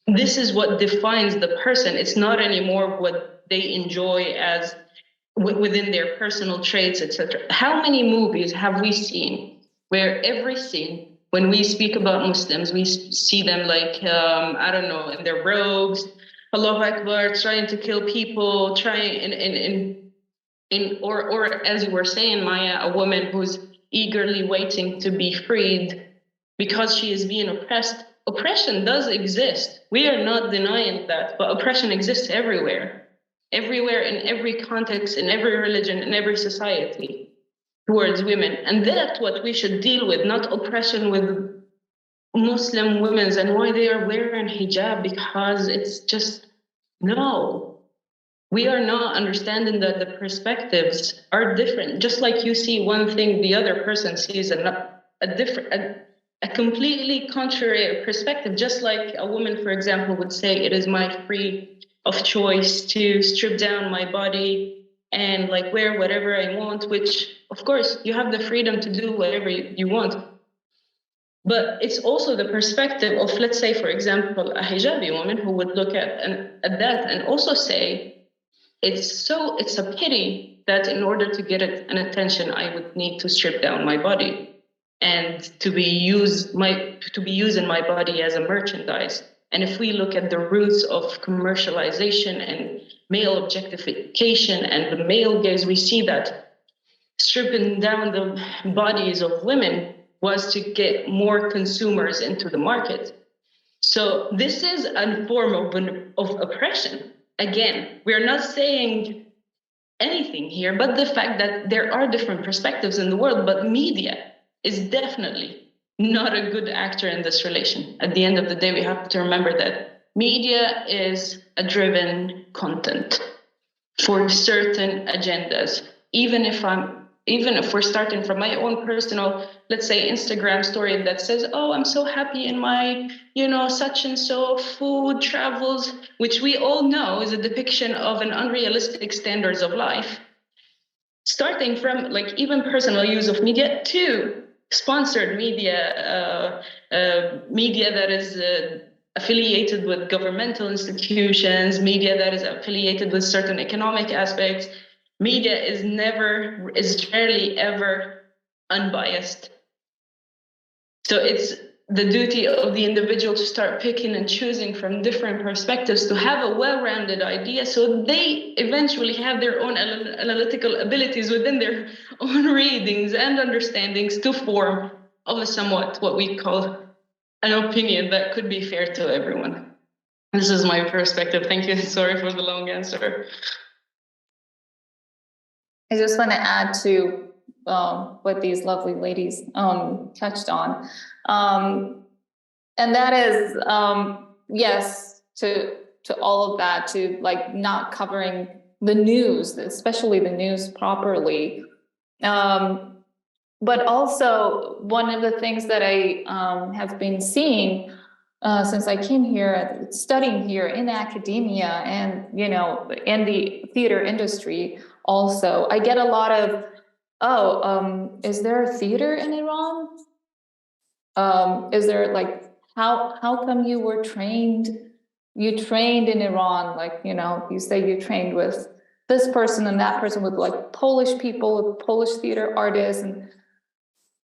this is what defines the person. It's not anymore what they enjoy as within their personal traits, etc. How many movies have we seen where every scene, when we speak about Muslims, we see them like, I don't know, in their robes, Allahu Akbar, trying to kill people, or as you were saying, Maya, a woman who's eagerly waiting to be freed because she is being oppressed. Oppression does exist. We are not denying that, but oppression exists everywhere, in every context, in every religion, in every society towards women. And that's what we should deal with, not oppression with Muslim women and why they are wearing hijab, because it's just, no. We are not understanding that the perspectives are different. Just like you see one thing, the other person sees a completely contrary perspective. Just like a woman, for example, would say, it is my free of choice to strip down my body and like wear whatever I want, which of course you have the freedom to do whatever you want. But it's also the perspective of, let's say, for example, a hijabi woman who would look at that and also say, it's a pity that in order to get an attention, I would need to strip down my body and to be using my body as a merchandise. And if we look at the roots of commercialization and male objectification and the male gaze, we see that stripping down the bodies of women was to get more consumers into the market. So this is a form of oppression. Again, we're not saying anything here, but the fact that there are different perspectives in the world, but media is definitely not a good actor in this relation. At the end of the day, we have to remember that media is a driven content for certain agendas. Even if we're starting from my own personal, let's say, Instagram story that says, oh, I'm so happy in my, such and so food travels, which we all know is a depiction of an unrealistic standards of life. Starting from like even personal use of media to sponsored media, media that is affiliated with governmental institutions, media that is affiliated with certain economic aspects. Media is rarely ever unbiased. So it's the duty of the individual to start picking and choosing from different perspectives to have a well-rounded idea, so they eventually have their own analytical abilities within their own readings and understandings to form of a somewhat what we call an opinion that could be fair to everyone. This is my perspective. Thank you. Sorry for the long answer. I just want to add to what these lovely ladies touched on. And that is, yes, to all of that, to like not covering the news, especially the news properly. But also one of the things that I have been seeing since I came here, studying here in academia and, in the theater industry also, I get a lot of, is there a theater in Iran? Is there like, how come you were trained? You trained in Iran, like, you say you trained with this person and that person, with like Polish people, with Polish theater artists. And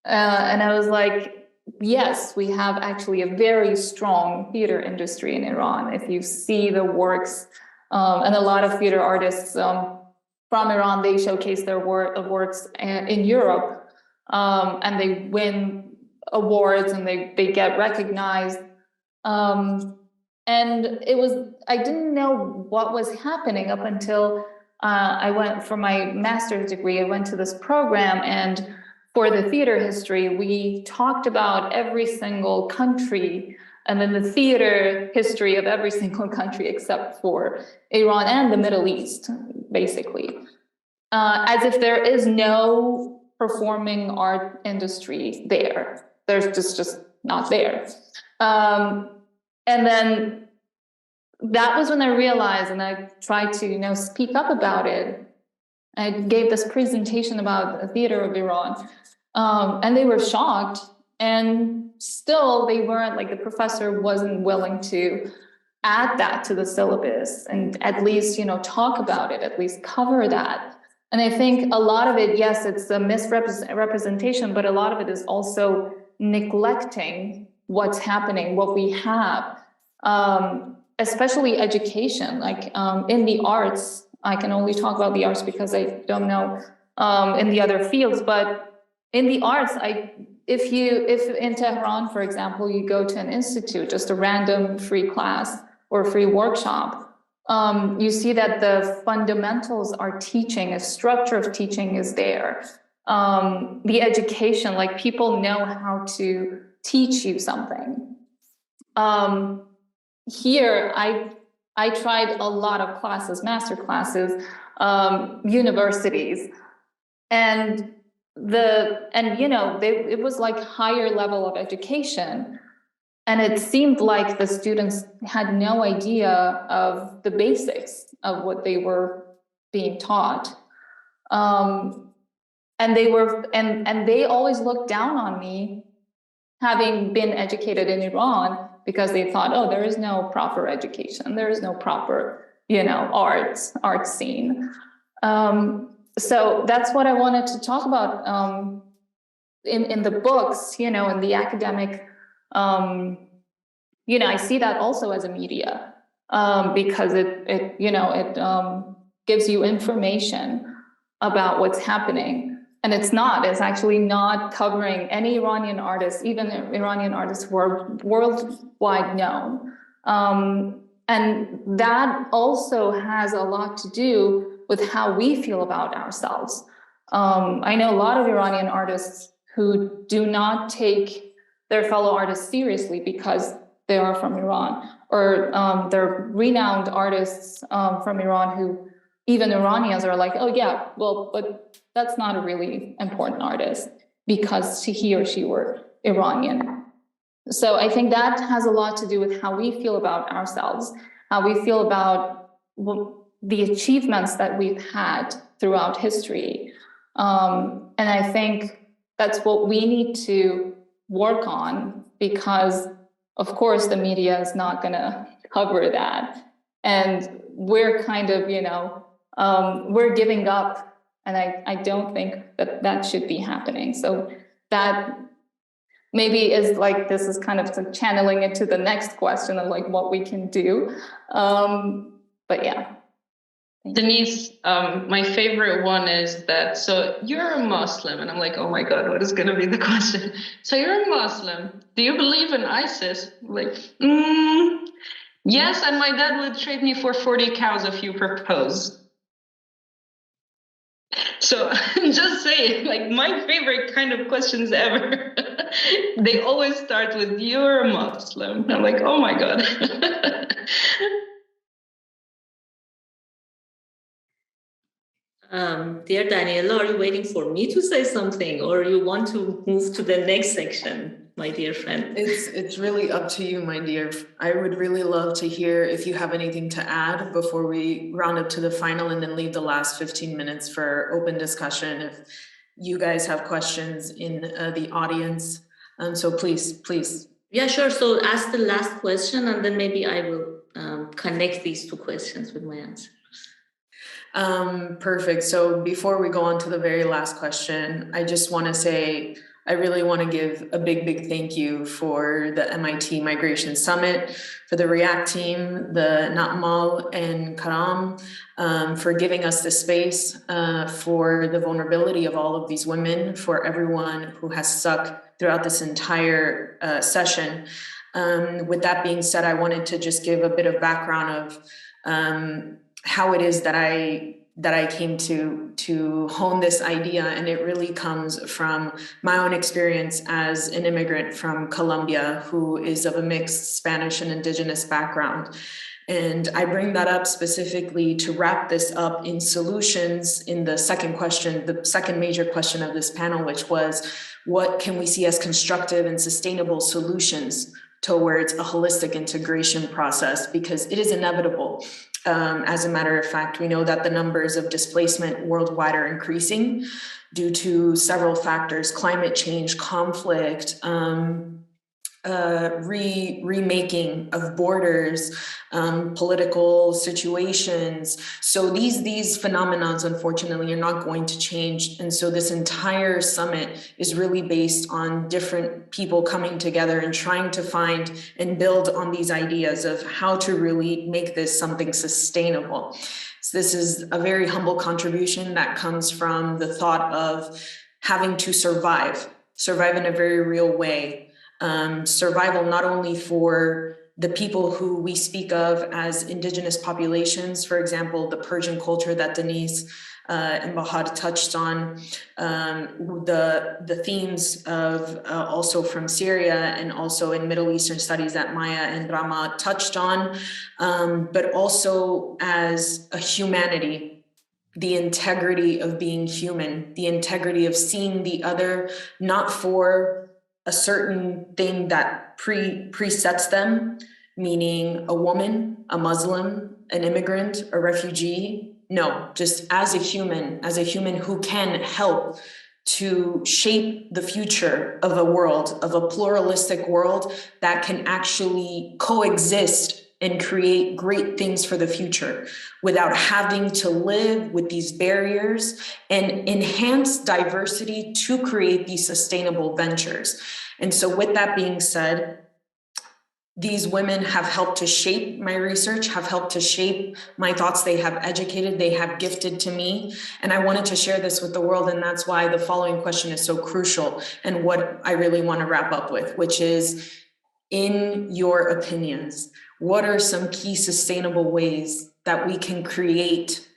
I was like, yes, we have actually a very strong theater industry in Iran. If you see the works, and a lot of theater artists from Iran, they showcase their works in Europe, and they win awards and they get recognized. And I didn't know what was happening up until I went for my master's degree. I went to this program, and for the theater history, we talked about every single country and then the theater history of every single country except for Iran and the Middle East, basically. As if there is no performing art industry there. There's just not there. And then that was when I realized, and I tried to, speak up about it. I gave this presentation about the theater of Iran, and they were shocked. And still, they weren't, like, the professor wasn't willing to add that to the syllabus and at least, talk about it, at least cover that. And I think a lot of it, yes, it's a misrepresentation, but a lot of it is also neglecting what's happening, what we have, especially education, like in the arts. I can only talk about the arts because I don't know in the other fields, but in the arts, if in Tehran, for example, you go to an institute, just a random free class or free workshop, you see that the fundamentals are teaching, a structure of teaching is there. The education, like people know how to teach you something. Here, I tried a lot of classes, master classes, universities, and it was like higher level of education. And it seemed like the students had no idea of the basics of what they were being taught. And they always looked down on me, having been educated in Iran, because they thought, oh, there is no proper education. There is no proper, art scene. So that's what I wanted to talk about in the books, in the academic. I see that also as a media because it gives you information about what's happening. And it's actually not covering any Iranian artists, even Iranian artists who are worldwide known. And that also has a lot to do with how we feel about ourselves. I know a lot of Iranian artists who do not take their fellow artists seriously because they are from Iran, or they're renowned artists from Iran who even Iranians are like, oh yeah, well, but that's not a really important artist because he or she were Iranian. So I think that has a lot to do with how we feel about ourselves, how we feel about the achievements that we've had throughout history. And I think that's what we need to work on, because of course the media is not going to cover that. And we're kind of, we're giving up. And I don't think that should be happening. So that maybe is like, this is kind of channeling it to the next question of like what we can do. But yeah. Denise, my favorite one is that, so you're a Muslim, and I'm like, oh my God, what is going to be the question? So you're a Muslim. Do you believe in ISIS? Like, yes, and my dad would trade me for 40 cows if you propose. So I'm just saying, like, my favorite kind of questions ever, they always start with, you're a Muslim. I'm like, oh my God. Dear Daniela, are you waiting for me to say something, or you want to move to the next section, my dear friend? It's really up to you, my dear. I would really love to hear if you have anything to add before we round up to the final, and then leave the last 15 minutes for open discussion. If you guys have questions in the audience, so please. Yeah, sure. So ask the last question, and then maybe I will connect these two questions with my answer. Perfect. So before we go on to the very last question, I just want to say, I really want to give a big thank you for the MIT Migration Summit, for the REACT team, the Natmal and Karam, for giving us the space, for the vulnerability of all of these women, for everyone who has stuck throughout this entire session. With that being said, I wanted to just give a bit of background of how it is that I came to hone this idea. And it really comes from my own experience as an immigrant from Colombia, who is of a mixed Spanish and indigenous background. And I bring that up specifically to wrap this up in solutions in the second question, the second major question of this panel, which was, what can we see as constructive and sustainable solutions towards a holistic integration process? Because it is inevitable. As a matter of fact, we know that the numbers of displacement worldwide are increasing due to several factors: climate change, conflict, remaking of borders, political situations. So these phenomena, unfortunately, are not going to change. And so this entire summit is really based on different people coming together and trying to find and build on these ideas of how to really make this something sustainable. So this is a very humble contribution that comes from the thought of having to survive in a very real way. Survival not only for the people who we speak of as indigenous populations, for example, the Persian culture that Denise and Bahar touched on, the themes of also from Syria and also in Middle Eastern studies that Maya and Rama touched on, but also as a humanity, the integrity of being human, the integrity of seeing the other, not for a certain thing that presets them, meaning a woman, a Muslim, an immigrant, a refugee. No, just as a human who can help to shape the future of a world, of a pluralistic world that can actually coexist and create great things for the future without having to live with these barriers and enhance diversity to create these sustainable ventures. And so with that being said, these women have helped to shape my research, have helped to shape my thoughts. They have educated, they have gifted to me. And I wanted to share this with the world. And that's why the following question is so crucial and what I really want to wrap up with, which is, in your opinions, what are some key sustainable ways that we can create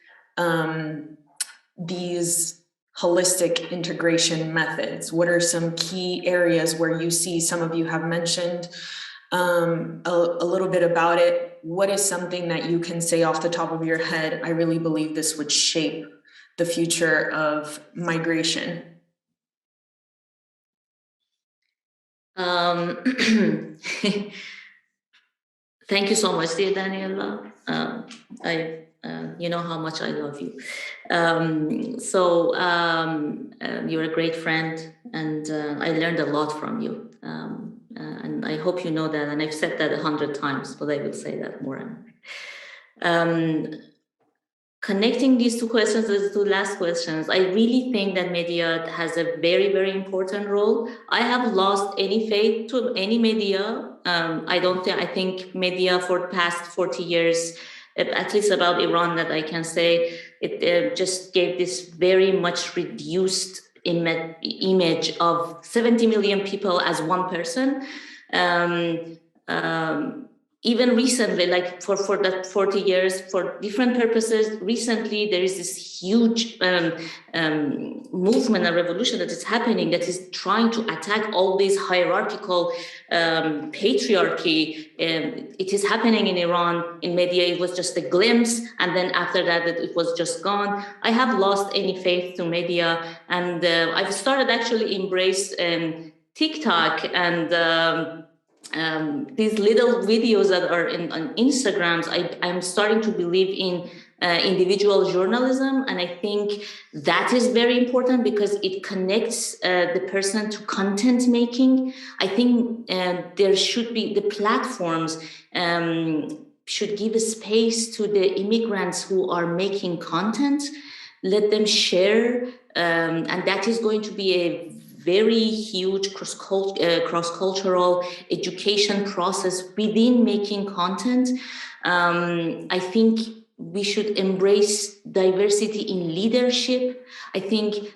these holistic integration methods? What are some key areas where you see, some of you have mentioned a little bit about it? What is something that you can say off the top of your head? I really believe this would shape the future of migration. Thank you so much, dear Daniela. You know how much I love you. You're a great friend, and I learned a lot from you. And I hope you know that, and I've said that 100 times, but I will say that more and more. Connecting these two questions, these two last questions, I really think that media has a very, very important role. I have lost any faith to any media. I think media for the past 40 years, at least about Iran, that I can say, it just gave this very much reduced image of 70 million people as one person. Even recently, like for that 40 years, for different purposes, recently there is this huge movement and revolution that is happening that is trying to attack all these hierarchical patriarchy. It is happening in Iran. In media, it was just a glimpse, and then after that, it was just gone. I have lost any faith to media, and I've started actually embrace TikTok and these little videos that are on Instagrams. I'm starting to believe in individual journalism, and I think that is very important because it connects the person to content making. I think there should be, the platforms should give a space to the immigrants who are making content, let them share, and that is going to be a very huge cross-cultural education process within making content. I think we should embrace diversity in leadership. I think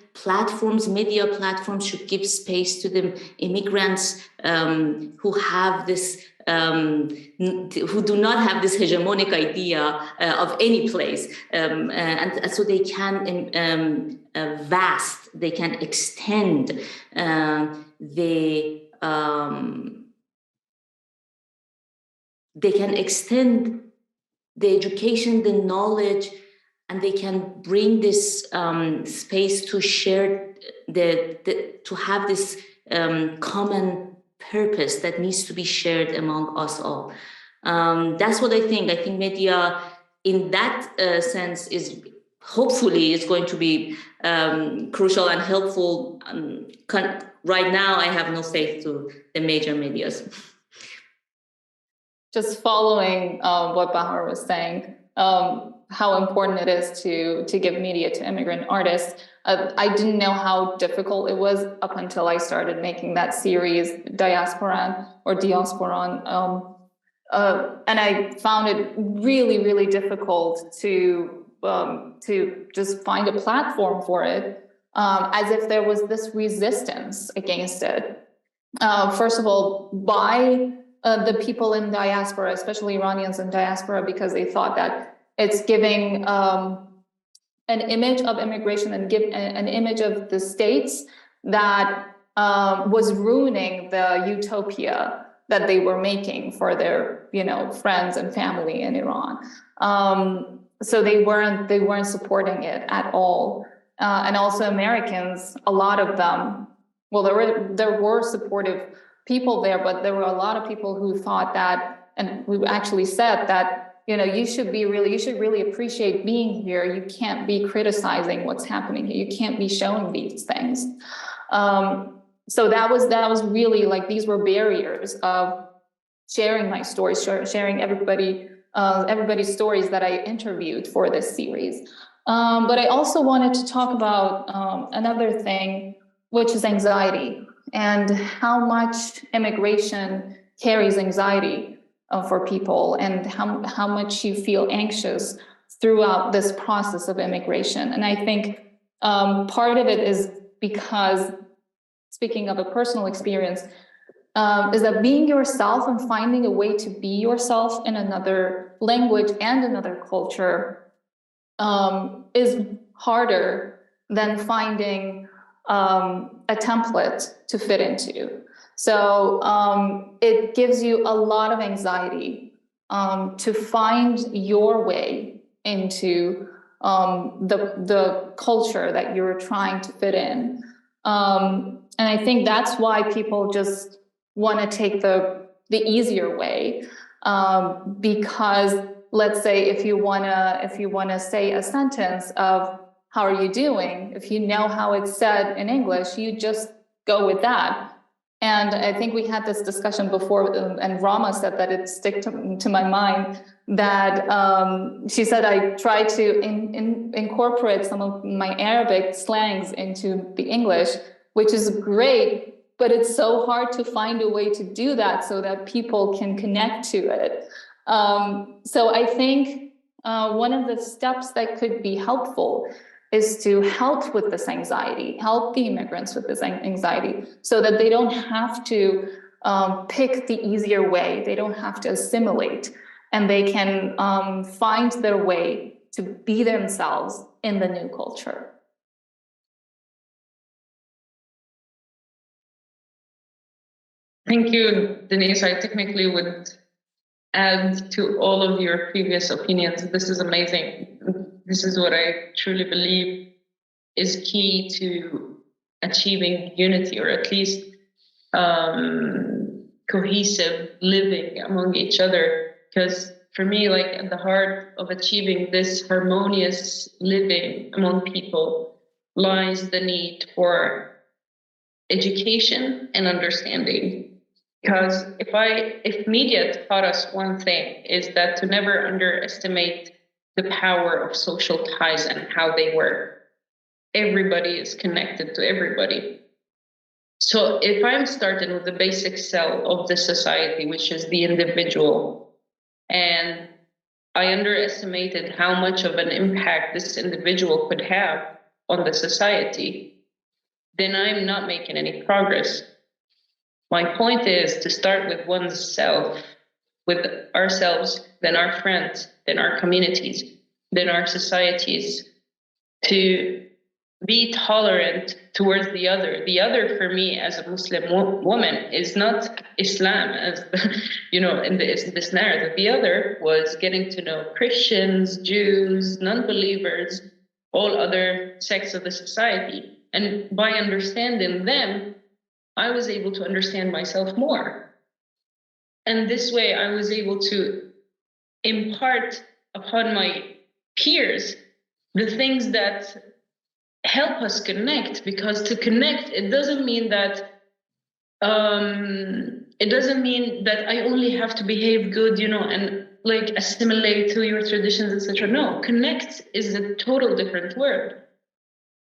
media platforms should give space to the immigrants who have this, who do not have this hegemonic idea of any place, and so they can they can extend the education, the knowledge, and they can bring this space to share to have this common purpose that needs to be shared among us all. That's what I think. I think media, in that sense, is hopefully going to be crucial and helpful, right now I have no faith to the major medias. Just following what Bahar was saying, how important it is to give media to immigrant artists. I didn't know how difficult it was up until I started making that series, Diasporan or Diasporan. And I found it really, really difficult to just find a platform for it, as if there was this resistance against it. First of all, by the people in diaspora, especially Iranians in diaspora, because they thought that it's giving an image of immigration and give an image of the states that was ruining the utopia that they were making for their, friends and family in Iran. So they weren't supporting it at all. And also Americans, a lot of them, well, there were supportive people there, but there were a lot of people who thought that, and we actually said that, you should really appreciate being here. You can't be criticizing what's happening here. You can't be showing these things. So that was really like, these were barriers of sharing my stories, sharing everybody's stories that I interviewed for this series. But I also wanted to talk about another thing, which is anxiety, and how much immigration carries anxiety for people, and how much you feel anxious throughout this process of immigration. And I think part of it is because, speaking of a personal experience, is that being yourself and finding a way to be yourself in another language and another culture is harder than finding a template to fit into. So it gives you a lot of anxiety to find your way into the culture that you're trying to fit in. And I think that's why people just want to take the easier way, because let's say if you want to say a sentence of how are you doing, if you know how it's said in English, you just go with that. And I think we had this discussion before, and Rama said that it stuck to my mind, that she said I try to incorporate some of my Arabic slangs into the English, which is great, but it's so hard to find a way to do that so that people can connect to it. So I think one of the steps that could be helpful is to help with this anxiety, help the immigrants with this anxiety, so that they don't have to pick the easier way, they don't have to assimilate, and they can find their way to be themselves in the new culture. Thank you, Denise. I technically would add to all of your previous opinions. This is amazing. This is what I truly believe is key to achieving unity, or at least cohesive living among each other. Because for me, like at the heart of achieving this harmonious living among people lies the need for education and understanding. Because if media taught us one thing, is that to never underestimate the power of social ties and how they work. Everybody is connected to everybody. So if I'm starting with the basic cell of the society, which is the individual, and I underestimated how much of an impact this individual could have on the society, then I'm not making any progress. My point is to start with oneself, with ourselves, then our friends, then our communities, then our societies, to be tolerant towards the other. The other for me as a Muslim woman is not Islam, as in this narrative. The other was getting to know Christians, Jews, non-believers, all other sects of the society. And by understanding them, I was able to understand myself more. And this way I was able to impart upon my peers the things that help us connect, because to connect, it doesn't mean that I only have to behave good, and like assimilate to your traditions, etc. No, connect is a total different word.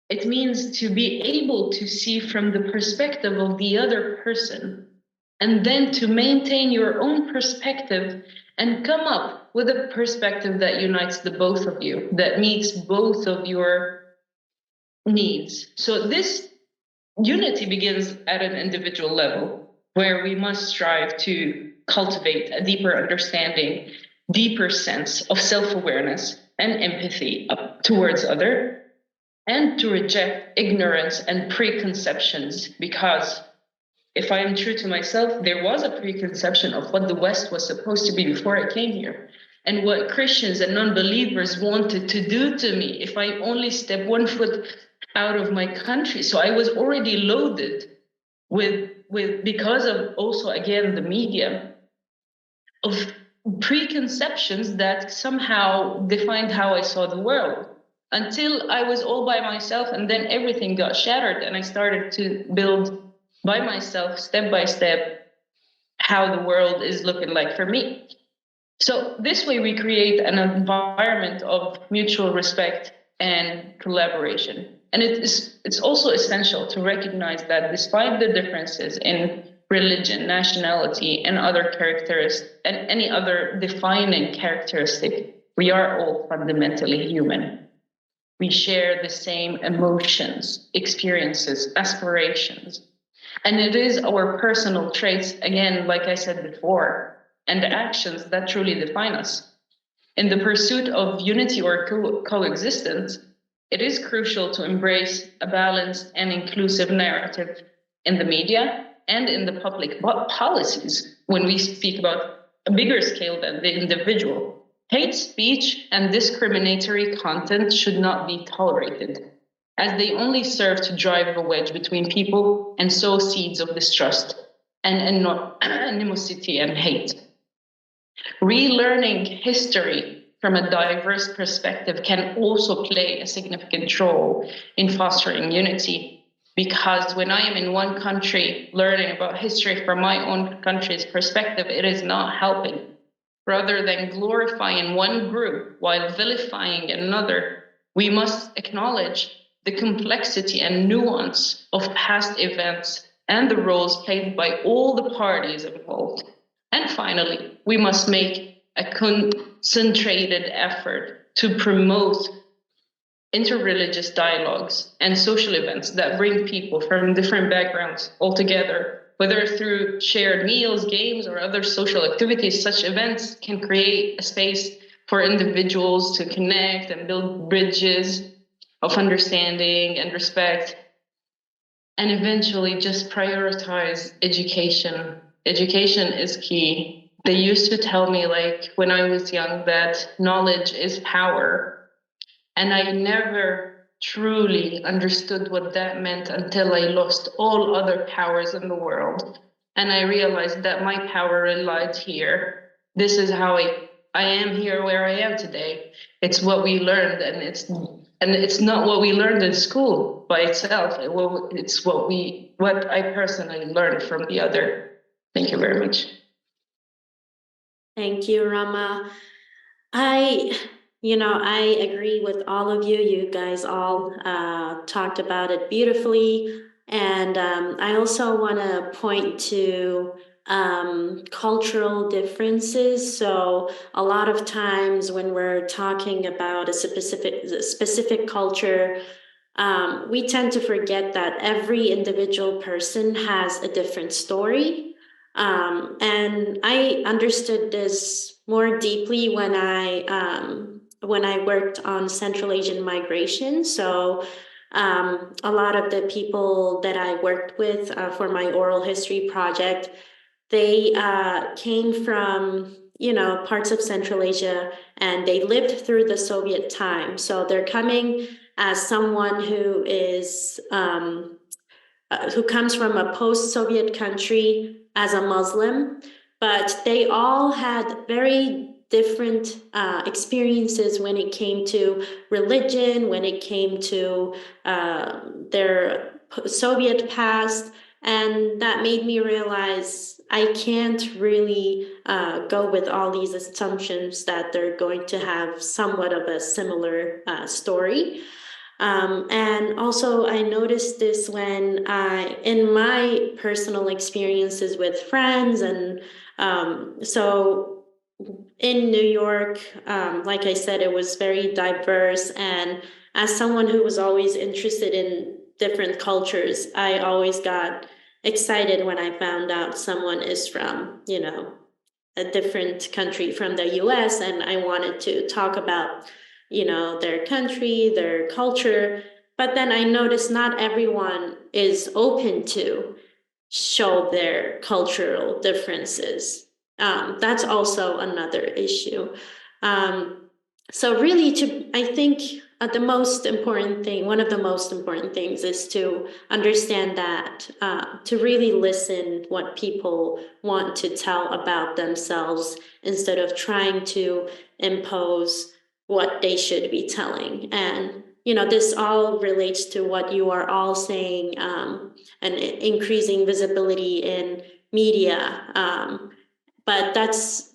It means to be able to see from the perspective of the other person, and then to maintain your own perspective and come up with a perspective that unites the both of you, that meets both of your needs. So this unity begins at an individual level, where we must strive to cultivate a deeper understanding, deeper sense of self-awareness and empathy towards other, and to reject ignorance and preconceptions. Because if I am true to myself, there was a preconception of what the West was supposed to be before I came here, and what Christians and non-believers wanted to do to me if I only step one foot out of my country. So I was already loaded with because of also, again, the media, of preconceptions that somehow defined how I saw the world, until I was all by myself, and then everything got shattered and I started to build by myself, step by step, how the world is looking like for me. So this way we create an environment of mutual respect and collaboration. And it's also essential to recognize that despite the differences in religion, nationality, and other characteristics, and any other defining characteristic, we are all fundamentally human. We share the same emotions, experiences, aspirations. And it is our personal traits, again, like I said before, and the actions that truly define us. In the pursuit of unity or coexistence, it is crucial to embrace a balanced and inclusive narrative in the media and in the public policies when we speak about a bigger scale than the individual. Hate speech and discriminatory content should not be tolerated, as they only serve to drive a wedge between people and sow seeds of distrust and animosity and hate. Relearning history from a diverse perspective can also play a significant role in fostering unity, because when I am in one country learning about history from my own country's perspective, it is not helping. Rather than glorifying one group while vilifying another, we must acknowledge the complexity and nuance of past events and the roles played by all the parties involved. And finally, we must make a concentrated effort to promote interreligious dialogues and social events that bring people from different backgrounds all together, whether through shared meals, games, or other social activities. Such events can create a space for individuals to connect and build bridges of understanding and respect, and eventually just prioritize education. Education is key. They used to tell me, like when I was young, that knowledge is power. And I never truly understood what that meant until I lost all other powers in the world. And I realized that my power relied here. This is how I am here where I am today. It's what we learned, and it's not what we learned in school by itself. It's what I personally learned from the other. Thank you very much. Thank you, Rama. I agree with all of you. You guys all talked about it beautifully. And I also want to point to cultural differences. So a lot of times when we're talking about a specific culture, we tend to forget that every individual person has a different story. And I understood this more deeply when I worked on Central Asian migration. So a lot of the people that I worked with for my oral history project, they came from parts of Central Asia, and they lived through the Soviet time. So they're coming as someone who is who comes from a post-Soviet country as a Muslim, but they all had very different experiences when it came to religion, when it came to their Soviet past. And that made me realize I can't really go with all these assumptions that they're going to have somewhat of a similar story. And also I noticed this when in my personal experiences with friends. And so in New York, like I said, it was very diverse. And as someone who was always interested in different cultures, I always got excited when I found out someone is from, a different country from the US, and I wanted to talk about, their country, their culture. But then I noticed not everyone is open to show their cultural differences. That's also another issue. So really, I think the most important thing, one of the most important things is to understand that, to really listen what people want to tell about themselves instead of trying to impose what they should be telling. And, this all relates to what you are all saying, and increasing visibility in media. But that's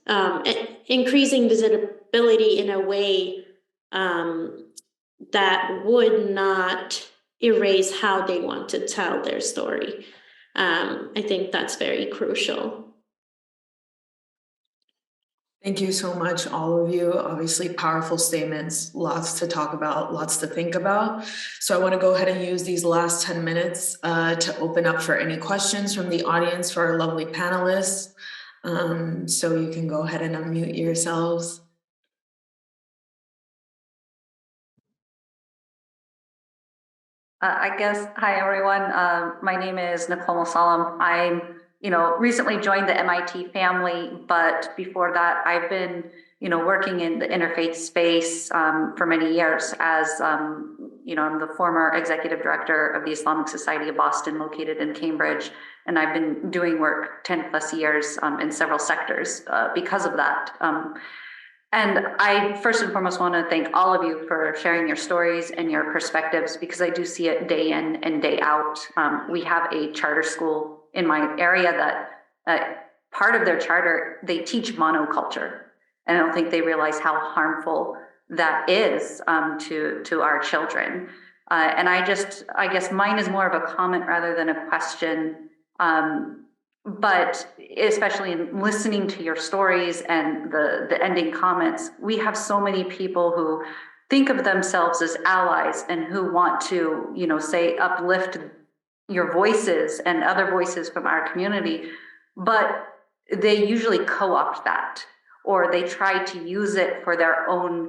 increasing visibility in a way that would not erase how they want to tell their story. I think that's very crucial. Thank you so much, all of you. Obviously, powerful statements, lots to talk about, lots to think about. So I want to go ahead and use these last 10 minutes to open up for any questions from the audience for our lovely panelists. So you can go ahead and unmute yourselves. Hi everyone. My name is Nicole Musalam. I'm, recently joined the MIT family, but before that, I've been, working in the interfaith space for many years as, I'm the former executive director of the Islamic Society of Boston, located in Cambridge, and I've been doing work 10 plus years in several sectors because of that. And I first and foremost want to thank all of you for sharing your stories and your perspectives, because I do see it day in and day out. We have a charter school in my area that part of their charter, they teach monoculture. And I don't think they realize how harmful that is to our children. And I guess mine is more of a comment rather than a question. But especially in listening to your stories and the ending comments, we have so many people who think of themselves as allies and who want to, say, uplift your voices and other voices from our community, but they usually co-opt that, or they try to use it for their own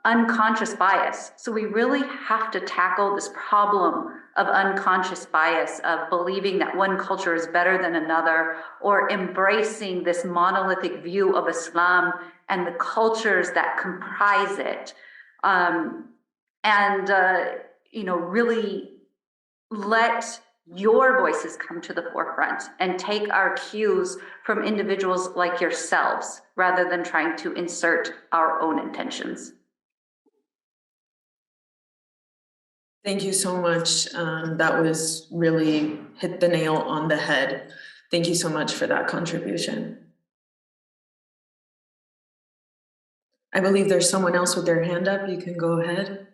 unconscious bias. So we really have to tackle this problem of unconscious bias, of believing that one culture is better than another, or embracing this monolithic view of Islam and the cultures that comprise it. Really let your voices come to the forefront and take our cues from individuals like yourselves, rather than trying to insert our own intentions. Thank you so much. That was really hit the nail on the head. Thank you so much for that contribution. I believe there's someone else with their hand up. You can go ahead.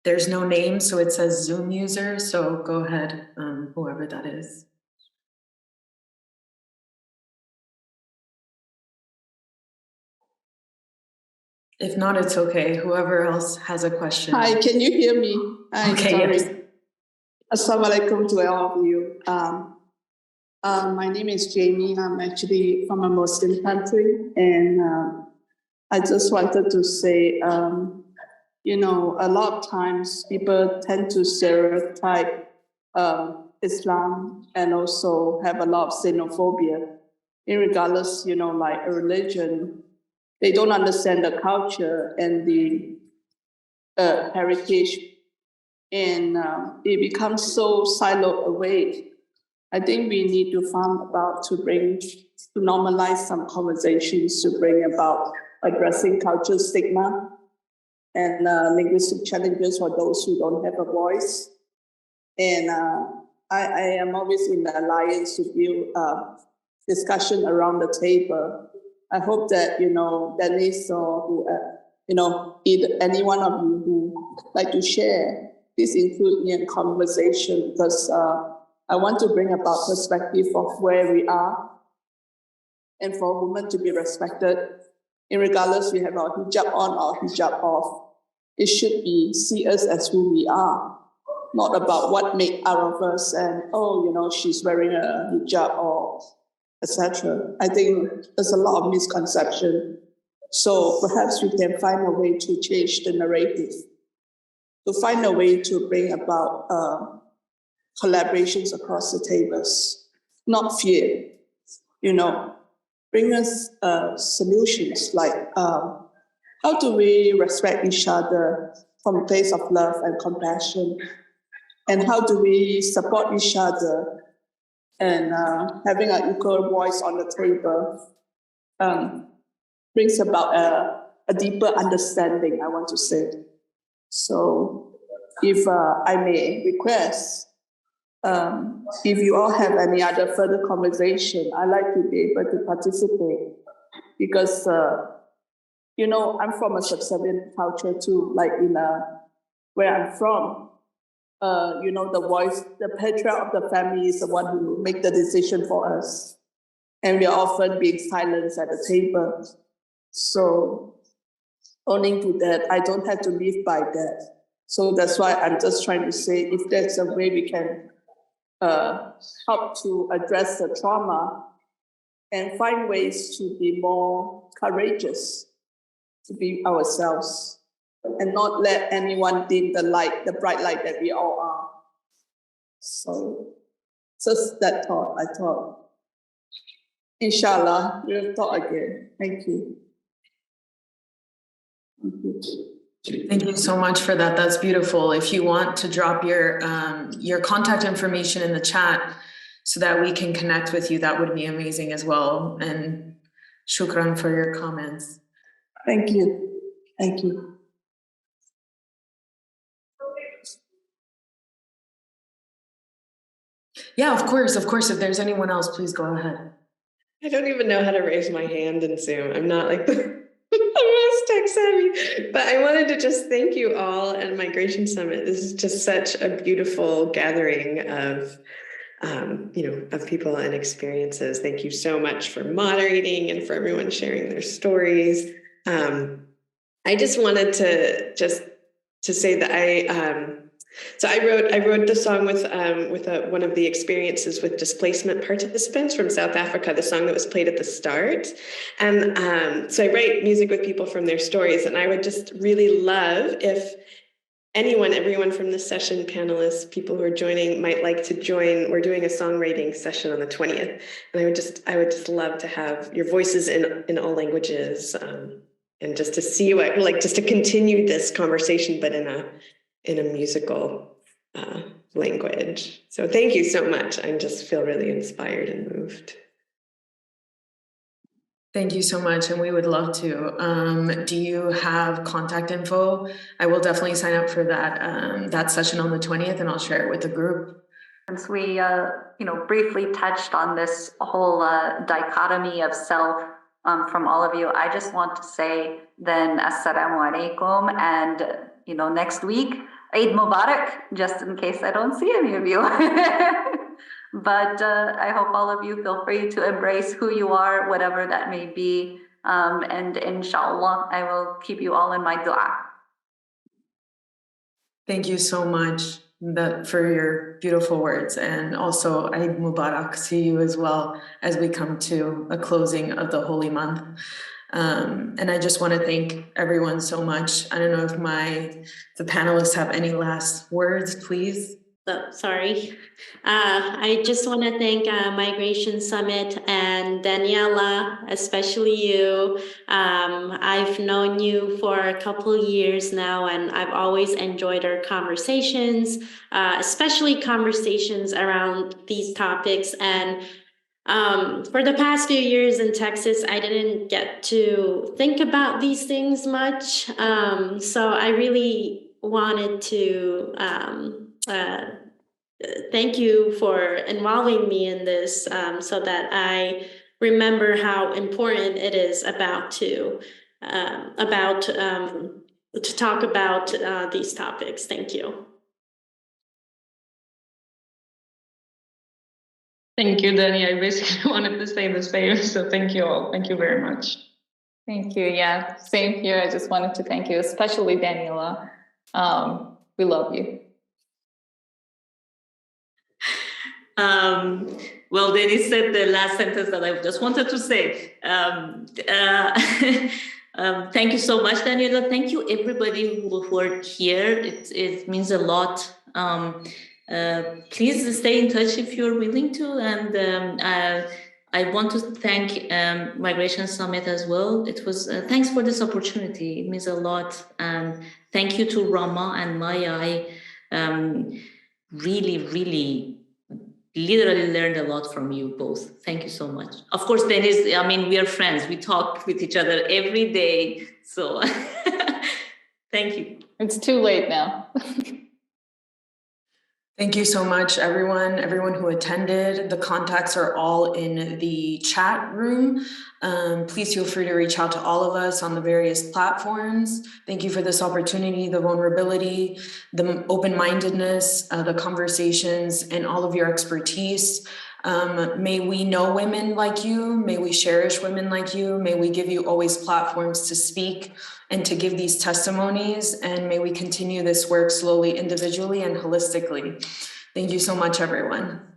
There's no name, so it says Zoom user. So go ahead, whoever that is. If not, it's okay. Whoever else has a question. Hi, can you hear me? Okay, sorry. yes. Assalamu alaikum to all of you. My name is Jamie. I'm actually from a Muslim country, and I just wanted to say, a lot of times people tend to stereotype Islam and also have a lot of xenophobia, regardless, like a religion. They don't understand the culture and the heritage and it becomes so siloed away. I think we need to find about to normalize some conversations to bring about addressing cultural stigma and linguistic challenges for those who don't have a voice. And I am always in the alliance to build discussion around the table. I hope that, Dennis or who, either any one of you who like to share, please include me in conversation, because I want to bring about perspective of where we are and for women to be respected. Regardless, we have our hijab on or hijab off. It should be see us as who we are, not about what make out of us and, she's wearing a hijab or etc. I think there's a lot of misconception. So perhaps we can find a way to change the narrative, to find a way to bring about collaborations across the tables, not fear, bring us solutions like how do we respect each other from a place of love and compassion, and how do we support each other and having an equal voice on the table brings about a deeper understanding, I want to say. So if I may request, if you all have any other further conversation, I'd like to be able to participate because, I'm from a subservient culture too, like in where I'm from. The voice, the patriarch of the family is the one who make the decision for us. And we are often being silenced at the table. So owning to that, I don't have to live by that. So that's why I'm just trying to say, if there's a way we can help to address the trauma and find ways to be more courageous, to be ourselves, and not let anyone dim the light, the bright light that we all are. So just that thought, I thought, inshallah, we'll talk again. Thank you. Thank you. Thank you so much for that. That's beautiful. If you want to drop your contact information in the chat so that we can connect with you, that would be amazing as well. And shukran for your comments. Thank you. Thank you. Yeah, of course. If there's anyone else, please go ahead. I don't even know how to raise my hand in Zoom. I'm not like the most tech savvy, but I wanted to just thank you all at Migration Summit. This is just such a beautiful gathering of people and experiences. Thank you so much for moderating and for everyone sharing their stories. I just wanted to say that I wrote the song with one of the experiences with displacement participants from South Africa, the song that was played at the start. And so I write music with people from their stories, and I would just really love if everyone from this session, panelists, people who are joining, might like to join. We're doing a songwriting session on the 20th, and I would just love to have your voices in all languages, and just to see just to continue this conversation, but in a musical language. So thank you so much. I just feel really inspired and moved. Thank you so much, and we would love to. Do you have contact info? I will definitely sign up for that session on the 20th, and I'll share it with the group. Since we briefly touched on this whole dichotomy of self from all of you, I just want to say then Assalamu alaikum, and next week Eid Mubarak, just in case I don't see any of you. But I hope all of you feel free to embrace who you are, whatever that may be. And inshallah, I will keep you all in my dua. Thank you so much for your beautiful words. And also Eid Mubarak to you as well as we come to a closing of the holy month. And I just want to thank everyone so much. I don't know if the panelists have any last words, please. sorry. I just want to thank Migration Summit and Daniela, especially you. I've known you for a couple years now, and I've always enjoyed our conversations, especially conversations around these topics. And for the past few years in Texas, I didn't get to think about these things much. So I really wanted to thank you for involving me in this, so that I remember how important it is to talk about these topics. Thank you. Thank you, Danny. I basically wanted to say the same, so thank you all. Thank you very much. Thank you. Yeah, same here. I just wanted to thank you, especially Daniela. We love you. Well, Dennis said the last sentence that I just wanted to say. Thank you so much, Daniela. Thank you, everybody who are here. It means a lot. Please stay in touch if you're willing to. And I want to thank Migration Summit as well. It was thanks for this opportunity. It means a lot. And thank you to Rama and Maya. I really literally learned a lot from you both. Thank you so much. Of course, Dennis, I mean, we are friends. We talk with each other every day. So thank you. It's too late now. Thank you so much, everyone who attended. The contacts are all in the chat room. Please feel free to reach out to all of us on the various platforms. Thank you for this opportunity, the vulnerability, the open-mindedness, the conversations, and all of your expertise. May we know women like you. May we cherish women like you. May we give you always platforms to speak and to give these testimonies. And may we continue this work slowly, individually, and holistically. Thank you so much, everyone.